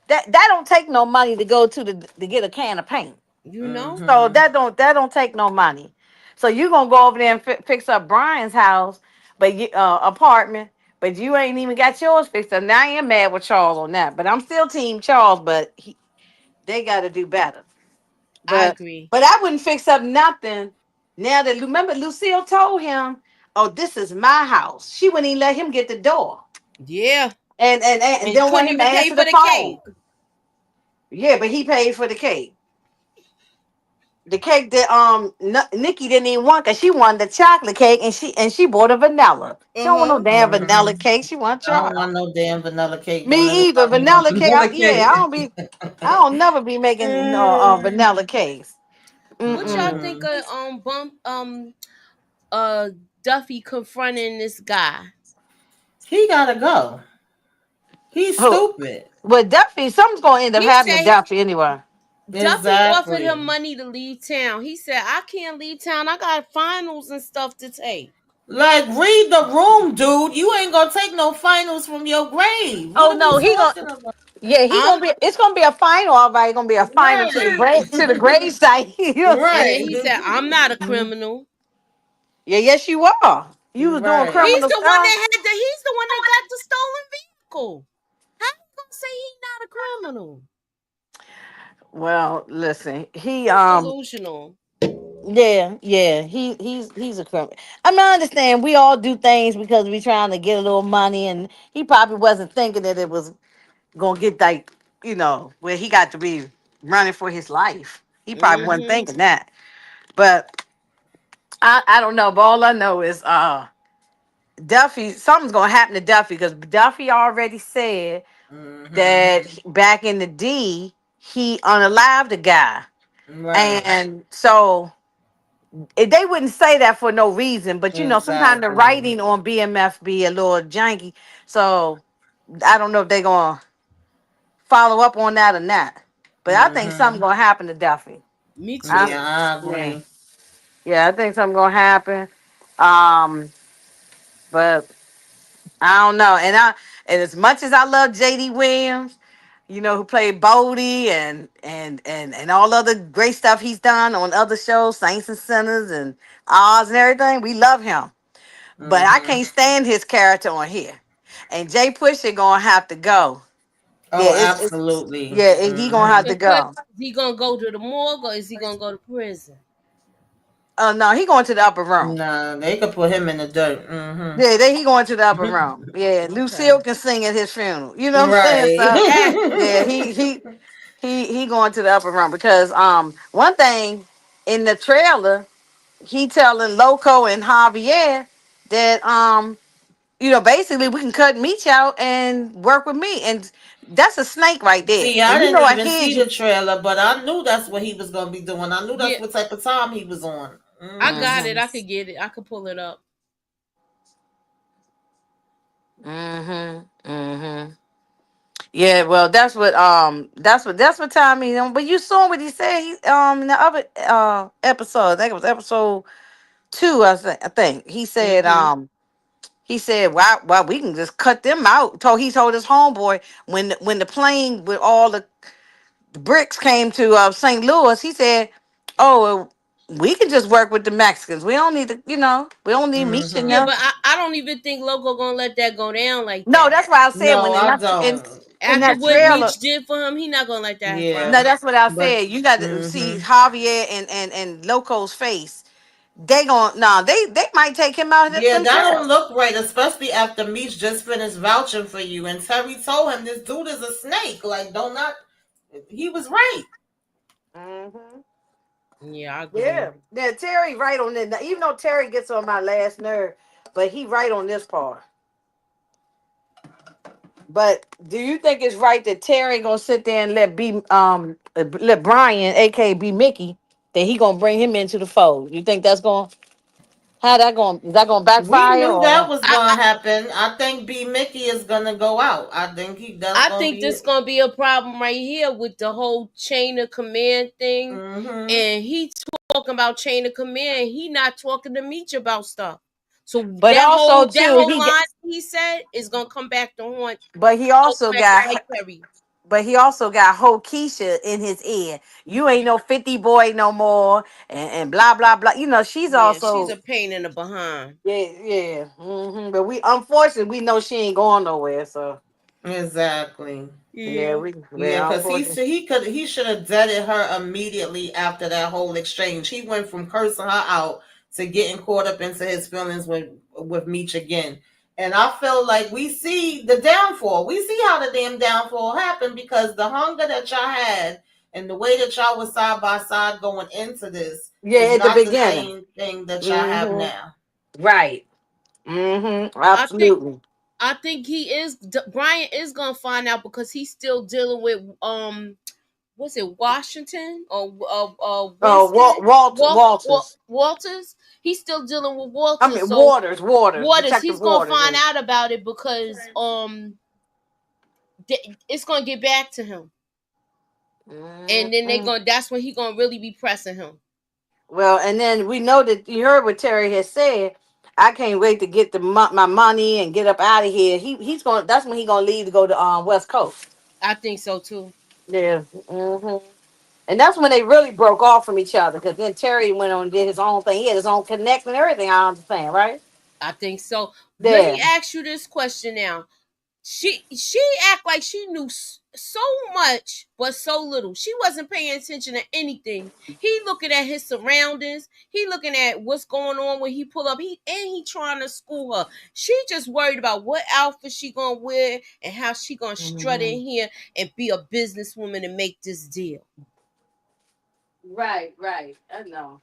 That don't take no money to go to get a can of paint. You know? So Mm-hmm. that don't take no money. So you gonna go over there and fix up Brian's house, but apartment, but you ain't even got yours fixed up. Now I am mad with Charles on that, but I'm still Team Charles. But they got to do better. I But agree. but I wouldn't fix up nothing. Now that remember Lucille told him, "Oh, this is my house." She wouldn't even let him get the door, Yeah. and And don't want couldn't him to even pay answer for the the phone. cake. Yeah, but he paid for the cake. The cake that Nikki didn't even want because she wanted the chocolate cake and she bought a vanilla. She don't want no Uh-huh. damn vanilla Mm-hmm. cake. She want I don't chocolate. want no damn vanilla cake. Don't let Me either. nobody want Vanilla cake. vanilla Yeah, cake. I don't never be making no vanilla cakes. What y'all Mm-mm. think Mm-mm. of uh Duffy confronting this guy? He gotta go. He's Oh, stupid. well, Duffy, something's gonna end up He happening to said Duffy anyway. Duffy offered him Exactly. money to leave town. He said, I can't leave town. I got finals and stuff to take. Like, read the room, dude. You ain't gonna take no finals from your grave. What Oh are we no, he gonna. talking about? Yeah, he I'm gonna be. It's gonna be a final. All right, gonna be a final to the Right. grave site. You know what I'm and saying? then Right. he said, I'm not a criminal. Yeah, yes, you are. You was doing Right. He's criminal the one stuff. that had the he's the one that got the stolen vehicle. How you gonna say he's not a criminal? Well, listen, he He's delusional. yeah, he's a criminal. I mean, I understand we all do things because we trying to get a little money, and he probably wasn't thinking that it was gonna get like, where he got to be running for his life. He probably wasn't Mm-hmm. thinking that. But I don't know. But all I know is Duffy, something's gonna happen to Duffy because Duffy already said Mm-hmm. that back in the D he unalived the guy, Right. and so they wouldn't say that for no reason. But sometimes the Exactly. writing on BMF be a little janky, so I don't know if they're gonna follow up on that or not. But I think something's Mm-hmm. gonna happen to Duffy. Me I, too. Yeah, I yeah, agree. yeah, I think something's gonna happen. Um, but I don't know. And as much as I love JD Williams, who played Bodie and all other great stuff he's done on other shows, Saints and Sinners and Oz and everything, we love him. But I Mm-hmm. can't stand his character on here. And Jay Pusha gonna have to go. Yeah, Oh, it's absolutely. yeah, he gonna have Mm-hmm. to The question go. is he gonna go to the morgue or is he gonna go to prison? Oh no, he going to the upper room. Nah, they could put him in the dirt. Mm-hmm. Yeah, he going to the upper room. Yeah, Okay. Lucille can sing at his funeral. You know what I'm saying? Right. So yeah, he going to the upper room because one thing in the trailer he telling Loco and Javier that basically we can cut Meech out and work with me, and that's a snake right there. See, I And didn't I even hear see the you. trailer, but I knew that's what he was gonna be doing. I knew that's Yeah, what type of time he was on. I Mm-hmm. got it. Mm-hmm. I could get it. I could pull it up. Mm-hmm. Mm-hmm. Yeah, well, that's what Tommy. But you saw what he said. He in the other episode. I think it was episode 2. I think he said Mm-hmm. why we can just cut them out. He told his homeboy when the plane with all the bricks came to St. Louis. He said, "Oh, well, we can just work with the Mexicans. We don't need to. We don't need Meech in Yeah, Mm-hmm. them." but I don't even think Loco gonna let that go down like No, that. that's why I said No, when I in don't. After that what trailer. Meech did for him, he not gonna let that No, Yeah, fly. that's what I but said. You got to see mm-hmm. Javier and Loco's face. They gon' nah. They might take him out Yeah, that don't themselves. look right, especially after Meech just finished vouching for you, and Terry told him this dude is a snake. Like, don't not. He was right. Hmm. Yeah, I agree. Yeah, yeah. Terry right on it. Even though Terry gets on my last nerve, but he right on this part. But do you think it's right that Terry gonna sit there and let Brian, aka B Mickey, that he gonna bring him into the fold? You think that's gonna how that going is that gonna We backfire knew that or was I, gonna happen. I think B Mickey is gonna go out. I think that's I gonna think be this it. gonna be a problem right here with the whole chain of command thing. Mm-hmm. And he talking about chain of command. He not talking to Meech about stuff. So but also that too whole line he said is gonna come back to haunt. but he Gonna also come back to got bite Terry. but he also got whole Keisha in his ear. You ain't no 50 boy no more, and blah blah blah. She's Yeah, she's also a pain in the behind. yeah. But we unfortunately we know she ain't going nowhere. So Exactly. yeah, Yeah. Yeah, yeah, because unfortunately. he should have deaded her immediately after that whole exchange. He went from cursing her out to getting caught up into his feelings with Meech again. And I feel like we see the downfall. We see how the damn downfall happened because the hunger that y'all had and the way that y'all was side by side going into this is Yeah, at the not the beginning. same thing that y'all have Hmm. now. Right. I think Absolutely. Brian is gonna find out because he's still dealing with was it Washington or Winston Walters. Walters? He's still dealing with I Walters. mean So Waters, Waters, Detective he's gonna Waters. find Yeah. out about it because it's gonna get back to him, and then they Mhm. gonna that's when he gonna really be pressing him. Well, and then we know that you heard what Terry has said. I can't wait to get my money and get up out of here. He's going. That's when he's gonna leave to go to West Coast. I think so too. Yeah. And that's when they really broke off from each other. Because then Terry went on and did his own thing. He had his own connect and everything. I understand, right? I think so. Let Yeah. me ask you this question now. She act like she knew so much but so little. She wasn't paying attention to anything. He looking at his surroundings. He looking at what's going on when he pull up. He trying to school her. She just worried about what outfit she gonna wear and how she gonna strut in here and be a businesswoman and make this deal. Right. I know.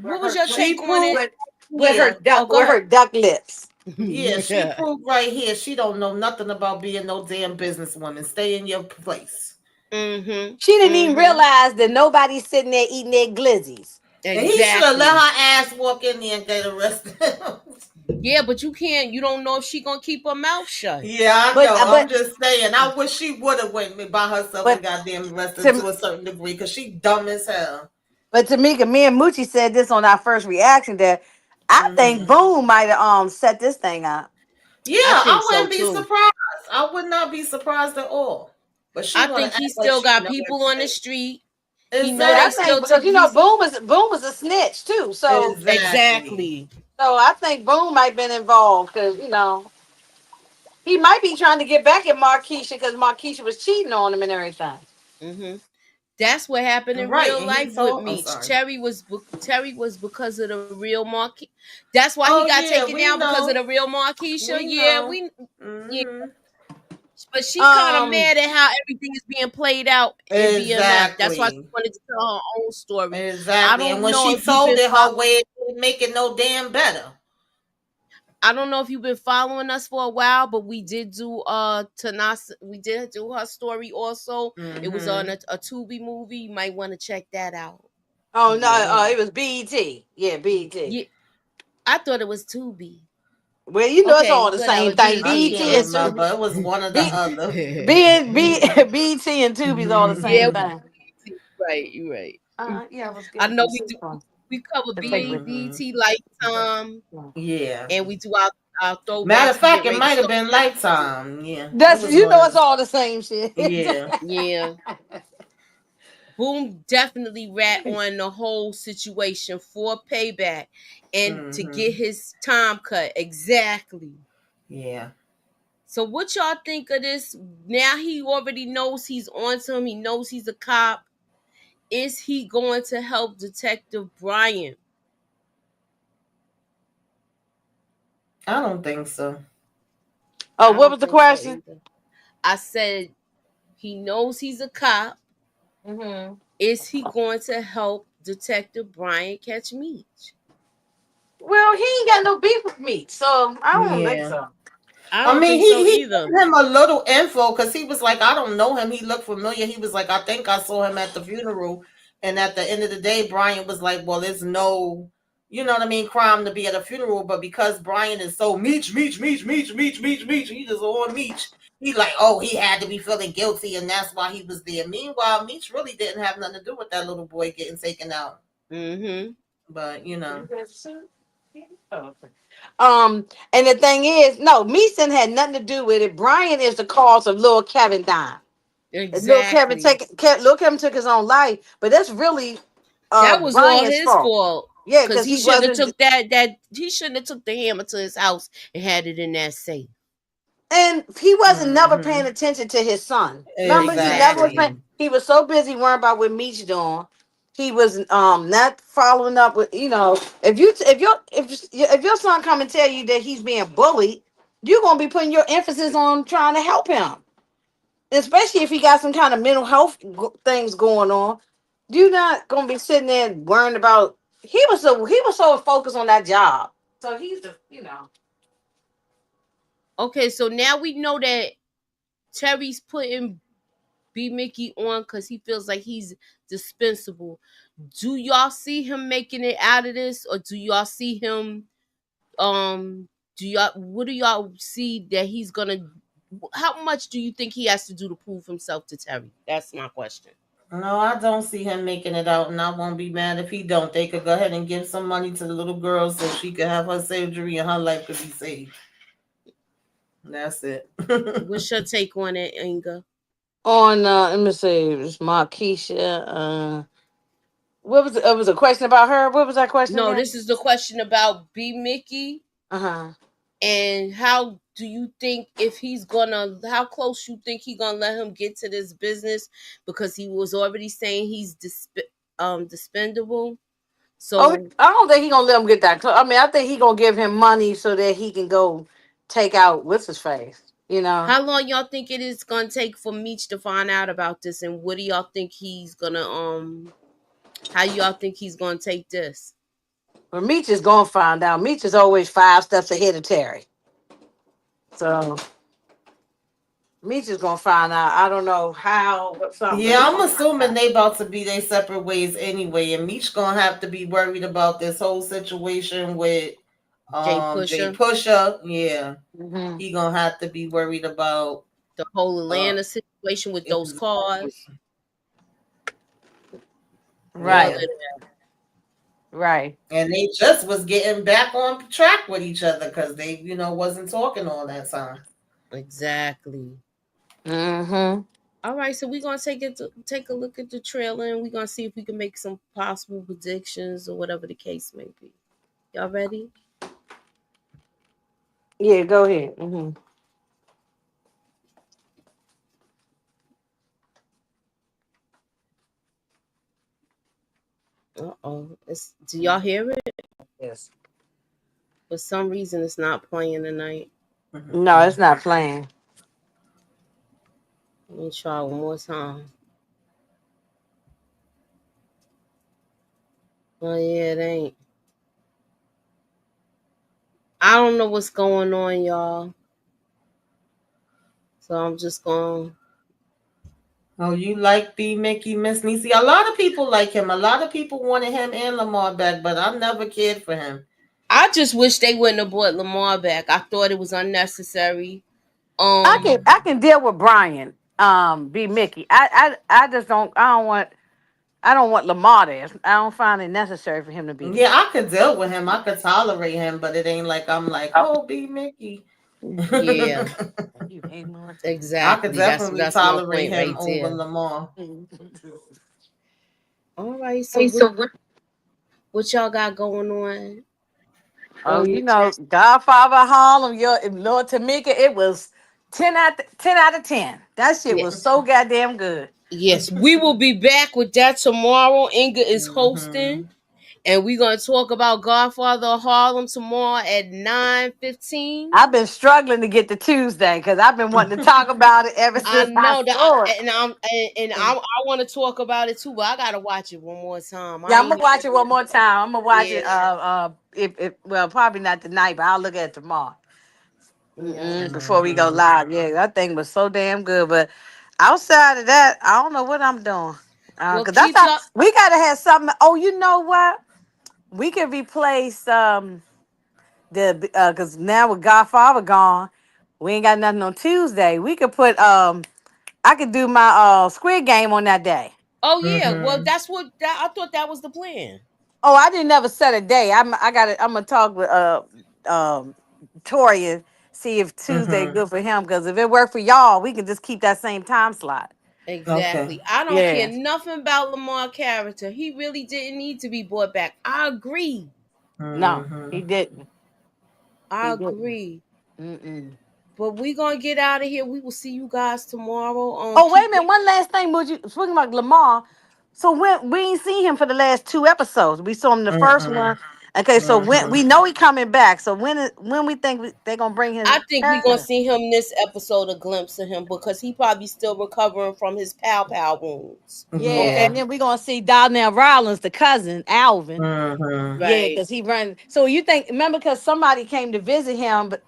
What was your take on it? With her go ahead. her duck lips. Yeah, she proved right here. She don't know nothing about being no damn businesswoman. Stay in your place. Mm-hmm. She didn't even realize that nobody's sitting there eating their glizzies. And he should have let her ass walk in there and get arrested. Yeah, but you can't. You don't know if she gonna keep her mouth shut. Yeah, I know. I'm just saying. I wish she would have went by herself and goddamn arrested to a certain degree because she dumb as hell. But Tamika, me and Moochie said this on our first reaction that I think Boom might have set this thing up. Yeah, I wouldn't be surprised. I would not be surprised at all. But she I think he still got people on the street. He know they still because Boom was a snitch too. So exactly. So I think Boom might have been involved because he might be trying to get back at Marquisha because Marquisha was cheating on him and everything. Mm-hmm. That's what happened in real life with Meech. Terry was because of the real Marquisha. That's why he got taken down because of the real Marquisha. Yeah. But she's kind of mad at how everything is being played out in BMF. That's why she wanted to tell her own story. Exactly. And when she told it her way, it didn't make it no damn better. I don't know if you've been following us for a while, but we did do Tanasa. We did do her story also. It was on a Tubi movie. You might want to check that out. Oh no, it was BET. Yeah, BET. Yeah, I thought it was Tubi. Well, it's all the same thing. BET and Tubi. It was one or the other. BET and Tubi's all the same thing. Right, you're right. Yeah, it was good. I know we do. We cover BET Lifetime. Yeah. And we do our throwbacks. Matter of fact, it might have been Lifetime. Yeah. That's it's all the same shit. Yeah. Yeah. Boom definitely rat on the whole situation for payback and to get his time cut. Exactly. Yeah. So what y'all think of this? Now he already knows he's on to him. He knows he's a cop. Is he going to help Detective Bryant? I don't think so. Oh, what was the question? I said he knows he's a cop. Is he going to help Detective Bryant catch Meech? Well, he ain't got no beef with Meech, so I don't think so. I mean, he gave him a little info because he was like, I don't know him. He looked familiar. He was like, I think I saw him at the funeral. And at the end of the day, Bryant was like, well, there's no, crime to be at a funeral. But because Bryant is so Meech, he just on Meech. He's like, oh, he had to be feeling guilty, and that's why he was there. Meanwhile, Meech really didn't have nothing to do with that little boy getting taken out. But and the thing is, no, Meeson had nothing to do with it. Brian is the cause of Lil Kevin dying. Exactly. Lil Kevin took his own life, but that's really that was Brian's all his fault. Yeah, because he shouldn't have took that. He shouldn't have took the hammer to his house and had it in that safe. And he wasn't never paying attention to his son. Remember, he never was paying. He was so busy worrying about what Meech doing. He was not following up with if your son come and tell you that he's being bullied, you're gonna be putting your emphasis on trying to help him, especially if he got some kind of mental health things going on. You're not gonna be sitting there worrying about. He was so focused on that job. So he's Okay, so now we know that Terry's putting B Mickey on because he feels like he's dispensable. Do y'all see him making it out of this, or do y'all see him? What do y'all see that he's gonna? How much do you think he has to do to prove himself to Terry? That's my question. No, I don't see him making it out, and I won't be mad if he don't. They could go ahead and give some money to the little girl so she could have her surgery and her life could be saved. That's it. What's your take on it, Inga? On let me see, it's Markeisha. What was it was a question about her? What was that question No, again? this is the question about B Mickey. Uh-huh. And how do you think if he's gonna how close you think he gonna let him get to this business, because he was already saying he's dispendable. Oh, So I don't think he gonna let him get that close. I mean, I think he gonna give him money so that he can go take out what's his face. You know, how long y'all think it is gonna take for Meech to find out about this, and what do y'all think he's gonna how y'all think he's gonna take this? but Meech is gonna find out. Meech is always 5 steps ahead of Terry, so Meech is gonna find out. I don't know how, but something. But Yeah, he I'm gonna find assuming out. they about to be their separate ways anyway, and Meech gonna have to be worried about this whole situation with Jay Jay Pusher, Pusher. Yeah, Mhm. he gonna have to be worried about the whole uh Atlanta situation with those exactly. cars, all of Right, Yeah. that. right. And they just was getting back on track with each other because they, wasn't talking all that time. Exactly. Mm-hmm. All right, so we're gonna take a look at the trailer, and we're gonna see if we can make some possible predictions or whatever the case may be. Y'all ready? Yeah, go ahead. Mm-hmm. Uh-oh. Do y'all hear it? Yes. For some reason it's not playing tonight. No, it's not playing. Let me try one more time. Oh yeah, it ain't. I don't know what's going on, y'all. So I'm just going. Oh, you like B Mickey, Miss Niecy? A lot of people like him. A lot of people wanted him and Lamar back, but I never cared for him. I just wish they wouldn't have brought Lamar back. I thought it was unnecessary. I can Um, I can deal with Brian. Be Mickey. I just don't. I don't want Lamar there. I don't find it necessary for him to be Yeah, there. I could deal with him. I could tolerate him, but it ain't like I'm like, oh, B Mickey. yeah, You hate Martin. I could exactly. That's definitely that's my tolerate point him right over there. Lamar. All right, so what y'all got going Oh, on you your know, Godfather Harlem, your Lord Tamika, it was 10 out of 10. That shit yeah. was so goddamn good. Yes, we will be back with that tomorrow. Inga is hosting, Hmm. and we're gonna talk about Godfather of Harlem tomorrow at 9:15. I've been struggling to get to Tuesday because I've been wanting to talk about it ever I since I know that, saw it. I want to talk about it too, but I gotta watch it one more time. I Yeah, I'm ain't gonna watch it one more time. I'm gonna watch yeah, it. If well, probably not tonight, but I'll look at it tomorrow. yeah. Before we go Hmm. live. Yeah, that thing was so damn good. But outside of that, I don't know what I'm doing. Well, Cause that's keep how y'all. we gotta have something. Oh, you know what? We can replace the cause now with Godfather gone, we ain't got nothing on Tuesday. We could put I could do my Squid Game on that day. Oh yeah, well Hmm. that's what I thought that was the plan. Oh, I didn't never set a day. I got it. I'm gonna talk with um Tori and see if Tuesday Hmm. good for him. Because if it worked for y'all, we can just keep that same time slot. Okay. Exactly. I don't care Yeah. nothing about Lamar character. He really didn't need to be brought back. I agree. No, Hmm. he didn't. He I didn't. agree. Mm-mm. But we gonna get out of here. We will see you guys tomorrow. Oh, wait a Keep minute. One last thing, Moochie. Speaking about Lamar, so when we ain't seen him for the last 2 episodes. We saw him the first Mm-mm. one. Okay, so when Hmm. we know he coming back. So when we think they gonna bring him I think we gonna back? see him this episode, a glimpse of him, because he probably still recovering from his pow wounds. Yeah, Okay. and Yeah. then we gonna see Donnell Rollins, the cousin, Alvin. Hmm. Yeah, Right. because he run. So you think? Remember, because somebody came to visit him, but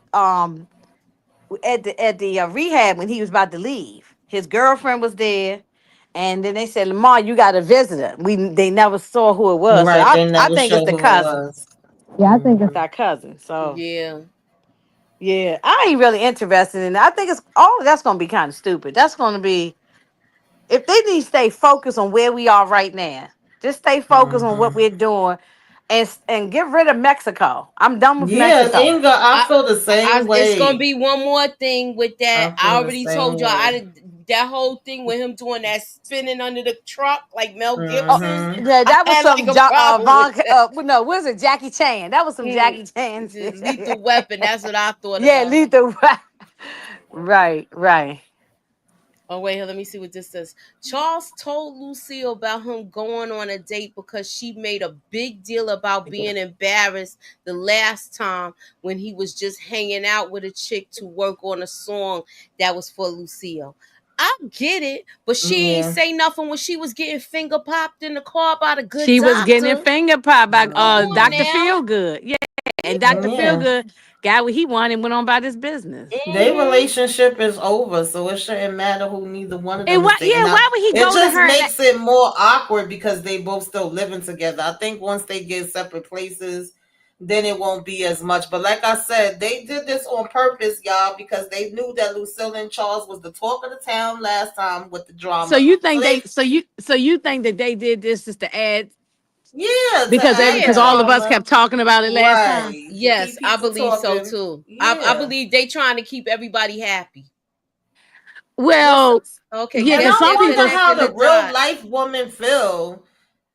at the rehab when he was about to leave. His girlfriend was there, and then they said, "Lamar, you got a visitor." They never saw who it was, so Right. They I never think it's show the who it cousin. was. Yeah, I think it's Hmm. our cousin. So Yeah. yeah, I ain't really interested in it. I think it's all that's gonna be kind of stupid. That's gonna be If they need to stay focused on where we are right now, just stay focused on what Hmm. we're doing, and get rid of Mexico. I'm done with Yeah, Mexico. Inga, I I, feel the same it's gonna way. be one more thing with that. I I feel the already told same y'all. way. That whole thing with him doing that spinning under the truck like Mel Oh, Gibson. Hmm. yeah, I that was had like some a problem with that. No, what is it? Jackie Chan. That was some Mm, Jackie Chan shit. Lethal Weapon. That's what I thought Yeah, about. lethal. Right, right. Oh wait, here, let me see what this says. Charles told Lucille about him going on a date because she made a big deal about being embarrassed the last time when he was just hanging out with a chick to work on a song that was for Lucille. I get it, but she ain't Yeah. say nothing when she was getting finger popped in the car by the good She was getting doctor. finger pop by Come on Hmm. Dr. now. Feelgood. Yeah, and Dr. Yeah. Feelgood got what he wanted and went on about his business. Their Hmm. relationship is over, so it shouldn't matter who neither one of And them is why? taking Yeah, out. why would he It go to just her? makes it more awkward because they both still living together. I think once they get separate places, then it won't be as much. But like I said, they did this on purpose, y'all, because they knew that Lucille and Charles was the talk of the town last time with the So drama. you So think they, you think that they did this just to add yeah, to add because Yeah. all of us kept drama, talking about it last time? right? To Yes, keep I people believe so talking. too. I Yeah. believe they trying to keep everybody happy. What's Well, okay? yeah, And because Guess I some they're wonder people how connecting the the real dots. life woman feel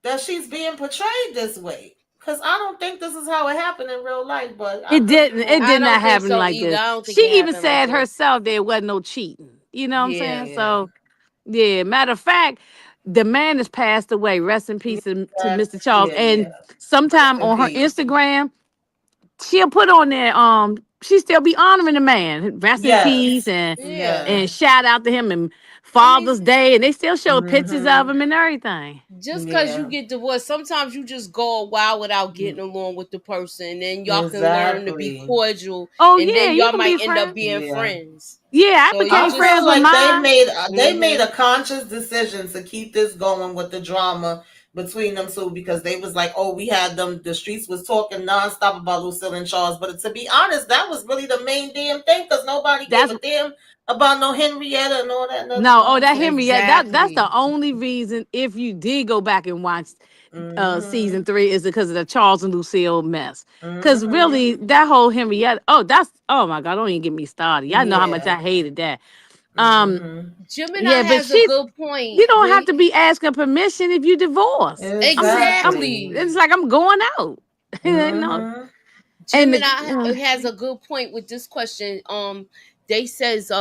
that she's being portrayed this way. Because I don't think this is how it happened in real life, but I could be it wrong. I did not don't think happen so like either. this. I don't think it She even happened like said this. herself there wasn't no cheating. You know what I'm saying? Yeah. Yeah, So yeah, matter of fact, the man has passed away. Rest in peace to Mr. Charles. yeah. And Rest sometime in on her peace. Instagram, she'll put on there, she still be honoring the man. Rest in peace, Yes, Yeah. and yes. shout out to him and I mean, Father's Day, and they still show pictures of Mm-hmm. him and everything. just because you Yeah, get divorced, sometimes you just go a while without getting along with the person, and then y'all can learn to be exactly. cordial, Oh and yeah, then you y'all can might be end up friends. being Yeah. friends. Yeah, I So you became I friends feel just, with like mine. they made hmm a conscious decision to keep this going with the drama between them two because they was like, oh, we had them. The streets was talking nonstop about Lucille and Charles, but to be honest, that was really the main damn thing because nobody gave That's a damn about no Henrietta and all that other no, oh that nonsense. Henry, yeah, that's the exactly. only reason if you did go back and watch Mm-hmm. season 3 is because of the Charles and Lucille mess. Because Mm-hmm. really, that whole Henrietta, oh my God, don't even get me started. Y'all know how much Yeah. I hated that. Um, Mm-hmm. Gemini yeah, but has a good point. you don't have When to be asking permission if you divorce. Exactly. It's like I'm going out, you know. Mm-hmm. And Gemini has a good point with this question. They says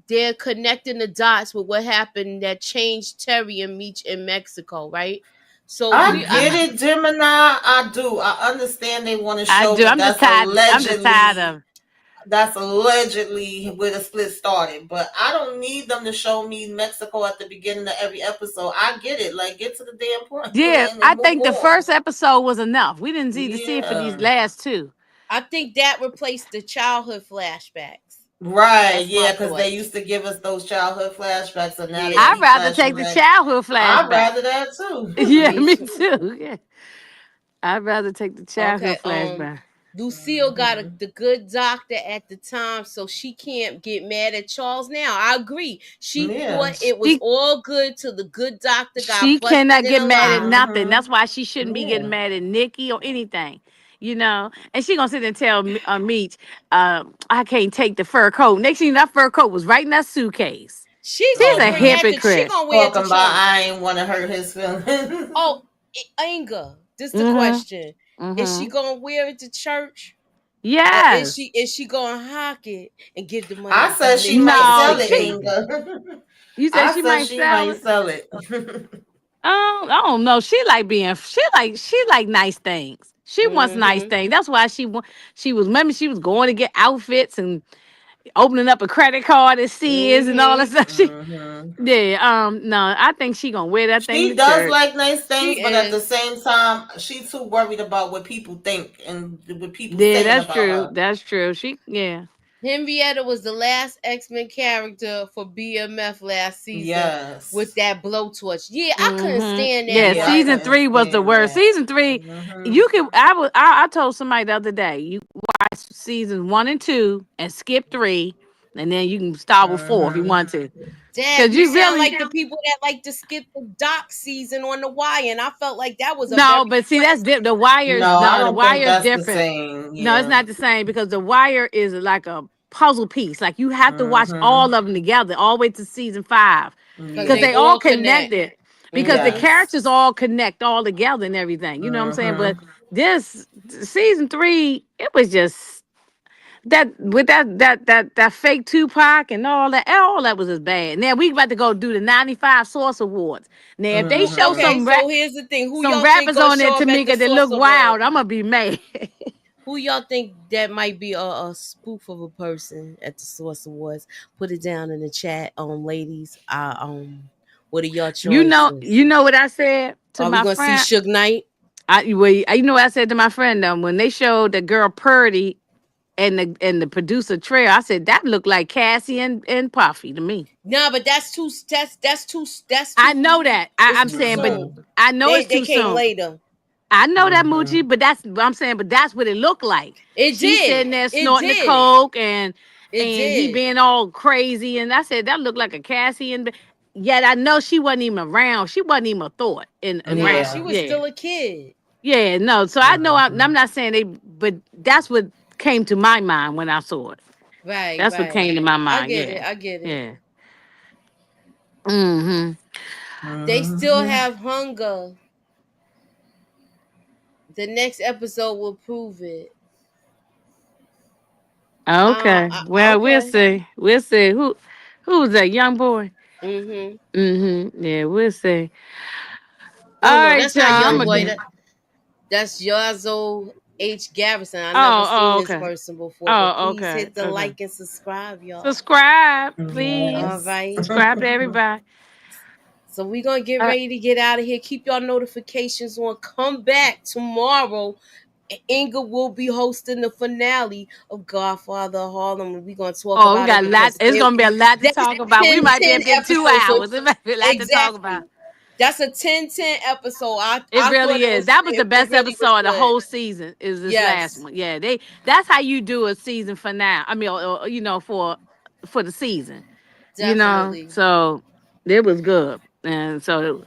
they're connecting the dots with what happened that changed Terry and Meech in Mexico, right? So I we get it, Gemini. I do. I understand they want to I show do. that I'm just tired. I'm just tired of. that's allegedly where the split started. But I don't need them to show me Mexico at the beginning of every episode. I get it. Like get to the damn point Yeah, and I move think the on. first episode was enough. We didn't need to see it for these Yeah. last two. I think that replaced the childhood flashbacks. Right, That's my yeah, because they used thoughts. to give us those childhood flashbacks, so now they I'd Yeah, keep rather flashing take the back. childhood I'd flashback. rather that too. Yeah, me me too. too. Yeah, I'd rather take the childhood Okay. flashback. Lucille got Hmm. the good doctor at the time, so she can't get mad at Charles now. I agree. She Yeah. thought it was She all good till the good doctor got she busted cannot in get a mad at lie. nothing. Hmm. That's why she shouldn't be getting Yeah. mad at Nikki or anything. You know, and she gonna sit there and tell Meech, I can't take the fur coat. Next thing you know, that fur coat was right in that suitcase. She She's gonna a bring that to. She hypocrite. gonna wear it to Talking about church. I ain't want to hurt his feelings. Oh, Inga. This the Mm-hmm. question. Is she Mm-hmm. gonna wear it to church, or is Yes. she gonna hock it and give the money I to said some she niggas might for the No, sell sick it, she. baby? Inga. You said I she said might she sell might it. sell it. I don't know. She like being. She like nice things. She wants nice Mm-hmm. things. That's why she was. Remember, she was going to get outfits and opening up a credit card at Sears and all that Mm-hmm. stuff. She, Hmm. yeah. No, I think she gonna wear that thing She to does church. like nice She things, but at the is. same time, she's too worried about what people think and what people Yeah, saying that's about true. her. That's true. She, yeah. Henrietta was the last X-Men character for BMF last season with Yes. that blowtorch. Yeah, I couldn't stand that Yeah, Yeah, I season one. couldn't 3 was the stand worst. that. Season 3, Hmm. you could. I told somebody the other day, you watch seasons 1 and 2 and skip 3. and then you can start with 4 if you want to. Dad, you you sound really like the people that like to skip the doc season on the Wire, and I felt like that was a no, very but see that's the Wire's No, I no, the don't think Wire's that's the different. same. No, it's Yeah. not the same because the Wire is like a puzzle piece. Like you have to watch all of them together, all the way to season 5, because because they they Yeah. all all connect. connected. Because the Yes. characters all connect all together and everything. You know what I'm saying? But this season 3, it was just that with that fake Tupac and all that was as bad. Now we about to go do the 95 Source Awards. Now if they show Okay, so here's the thing: who some y'all think rappers gonna on there, show up at the Tamika, that Source look Award? wild, I'm gonna be mad. Who y'all think that might be a spoof of a person at the Source Awards? Put it down in the chat, ladies. What are y'all choices? You know what I said to Are we my gonna see friend? Suge Knight? You know what I said to my friend when they showed the girl Purdy and the producer Trey, I said that looked like Cassie and Puffy to me. Nah, but that's too. I know that. It's I'm too saying, but soon. I know it's They too came soon. later. I know that Moochie, but I'm saying, but that's what it looked like. It She's did. sitting there It snorting the did. coke and It he did. being all crazy, and I said that looked like a Cassie, and yet I know she wasn't even around. She wasn't even a thought in Nah, around. she was still a kid. Yeah, no. So I know I'm not saying they, but that's what came to my mind when I saw it. Right, That's what came to my I mind. get Yeah, it. I get it. yeah. They still have hunger. The next episode will prove it. Okay. Well, we'll Okay. see. We'll see. Who's that young boy? Mhm. Yeah, we'll see. Oh All no, right, that's not y'all. young boy. That's Yazoo H. Garrison. I never seen Oh, this okay. person before, but Oh, please okay. hit the Okay. like and subscribe, y'all. Subscribe, All please. right. Subscribe to everybody. So we're gonna get ready to get out of here. Keep y'all notifications on. Come back tomorrow. Inga will be hosting the finale of Godfather of Harlem. We're gonna talk Oh, we about got it a lot. because It's gonna be a lot to that's talk about. We 10 might be 10 able to get 2 episodes. So hours. It might be a lot to talk about. That's a 10-10 episode. I It thought really is. That was the it best really was episode of the good. whole season. Is this last Yes, one? Yeah, that's how you do a season finale. I mean, for the season, definitely. So it was good, and so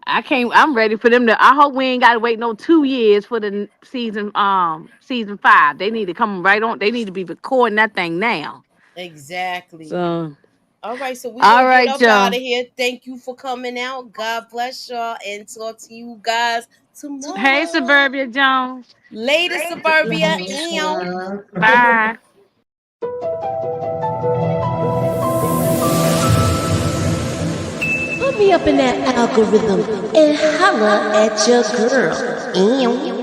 I'm ready for them to. I hope we ain't got to wait no 2 years for the season 5. They need to come right on. They need to be recording that thing now. Exactly. So All right, so we're all gonna get right, up y'all. out of here. Thank you for coming out. God bless y'all, and talk to you guys tomorrow. Hey, Suburbia Jones. Later, Suburbia. Ew. Bye. Put me up in that algorithm and holla at your girl. Ew.